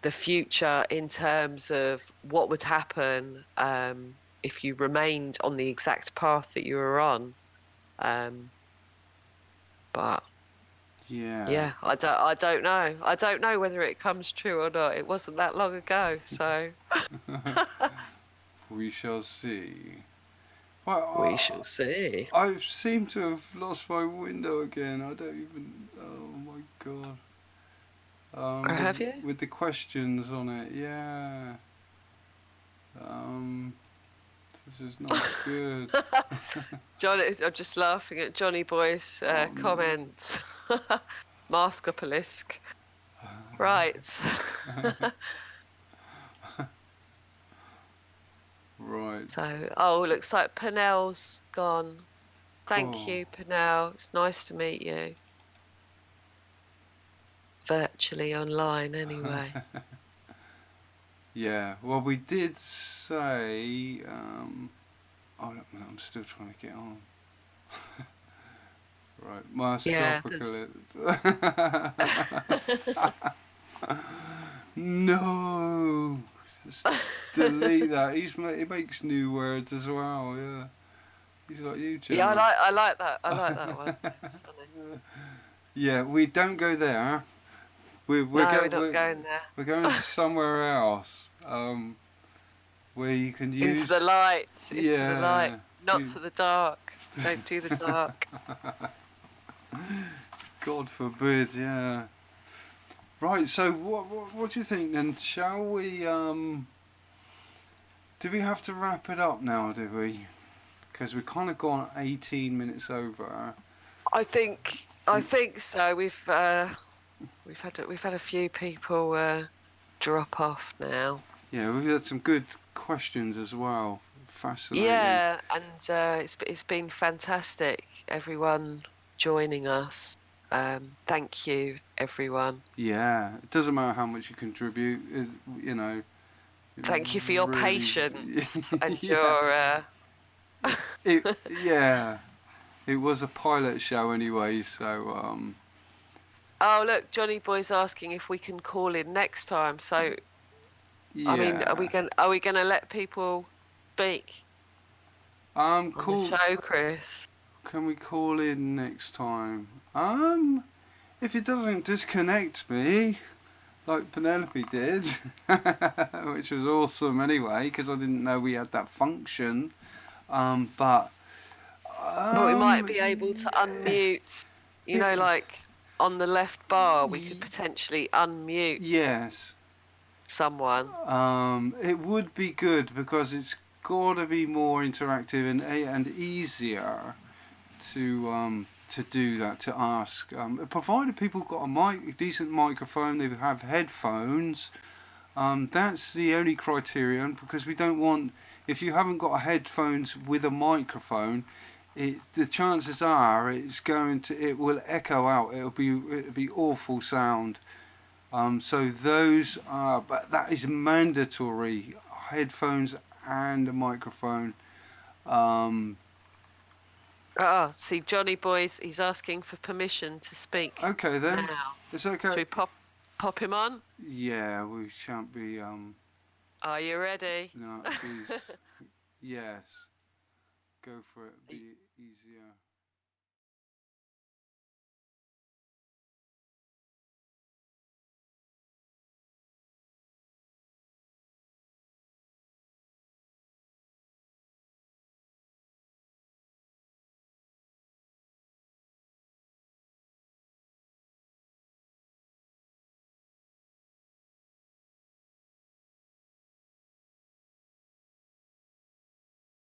the future in terms of what would happen if you remained on the exact path that you were on. But Yeah. yeah, I don't know. I don't know whether it comes true or not. It wasn't that long ago, so We shall see. Well, we shall see. I seem to have lost my window again. I don't even. Oh my god. Or have you? With the questions on it, yeah. Um, this is not good. John, I'm just laughing at Johnny Boy's comment. Maskopalisk. Right. Right. So, looks like Pernell's gone. Thank Oh. you, Pernell. It's nice to meet you. Virtually online, anyway. Yeah. Well, we did say. I'm still trying to get on. Right. Yeah. Maskopalisk. No. Just delete that. He makes new words as well. Yeah. He's like you, Gemma. Yeah, I like that. I like that one. It's funny. Yeah, we don't go there. No, we're not going there. We're going somewhere else. Where you can use Into the light. Into the light. yeah. Not to the dark. Don't do the dark. God forbid. Yeah. Right. So what do you think then? Shall we? Do we have to wrap it up now? Do we? Because we've kind of gone 18 minutes over. I think so. We've had a few people drop off now. Yeah, we've had some good questions as well. Fascinating. Yeah, and it's been fantastic. Everyone joining us. Thank you, everyone. Yeah, it doesn't matter how much you contribute. You know. Thank you for your really, patience and yeah. your. Yeah, it was a pilot show anyway, so Oh, look, Johnny Boy's asking if we can call in next time. So, yeah. I mean, are we gonna let people speak on cool. the show, Chris? Can we call in next time? If it doesn't disconnect me, like Penelope did, which was awesome anyway, because I didn't know we had that function. But we might be able to unmute. You know, like on the left bar, we could potentially unmute. Yes. Someone. It would be good because it's got to be more interactive and easier to do that, to ask. Provided people got a decent microphone, they have headphones. That's the only criterion, because we don't want, if you haven't got headphones with a microphone, the chances are it will echo out. It'll be awful sound. So those are, but that is mandatory, headphones and a microphone. See, Johnny Boy's, he's asking for permission to speak. Okay then. Now. It's okay. Should we pop him on? Yeah, we shan't be. Are you ready? No, please. Yes. Go for it. Be easier.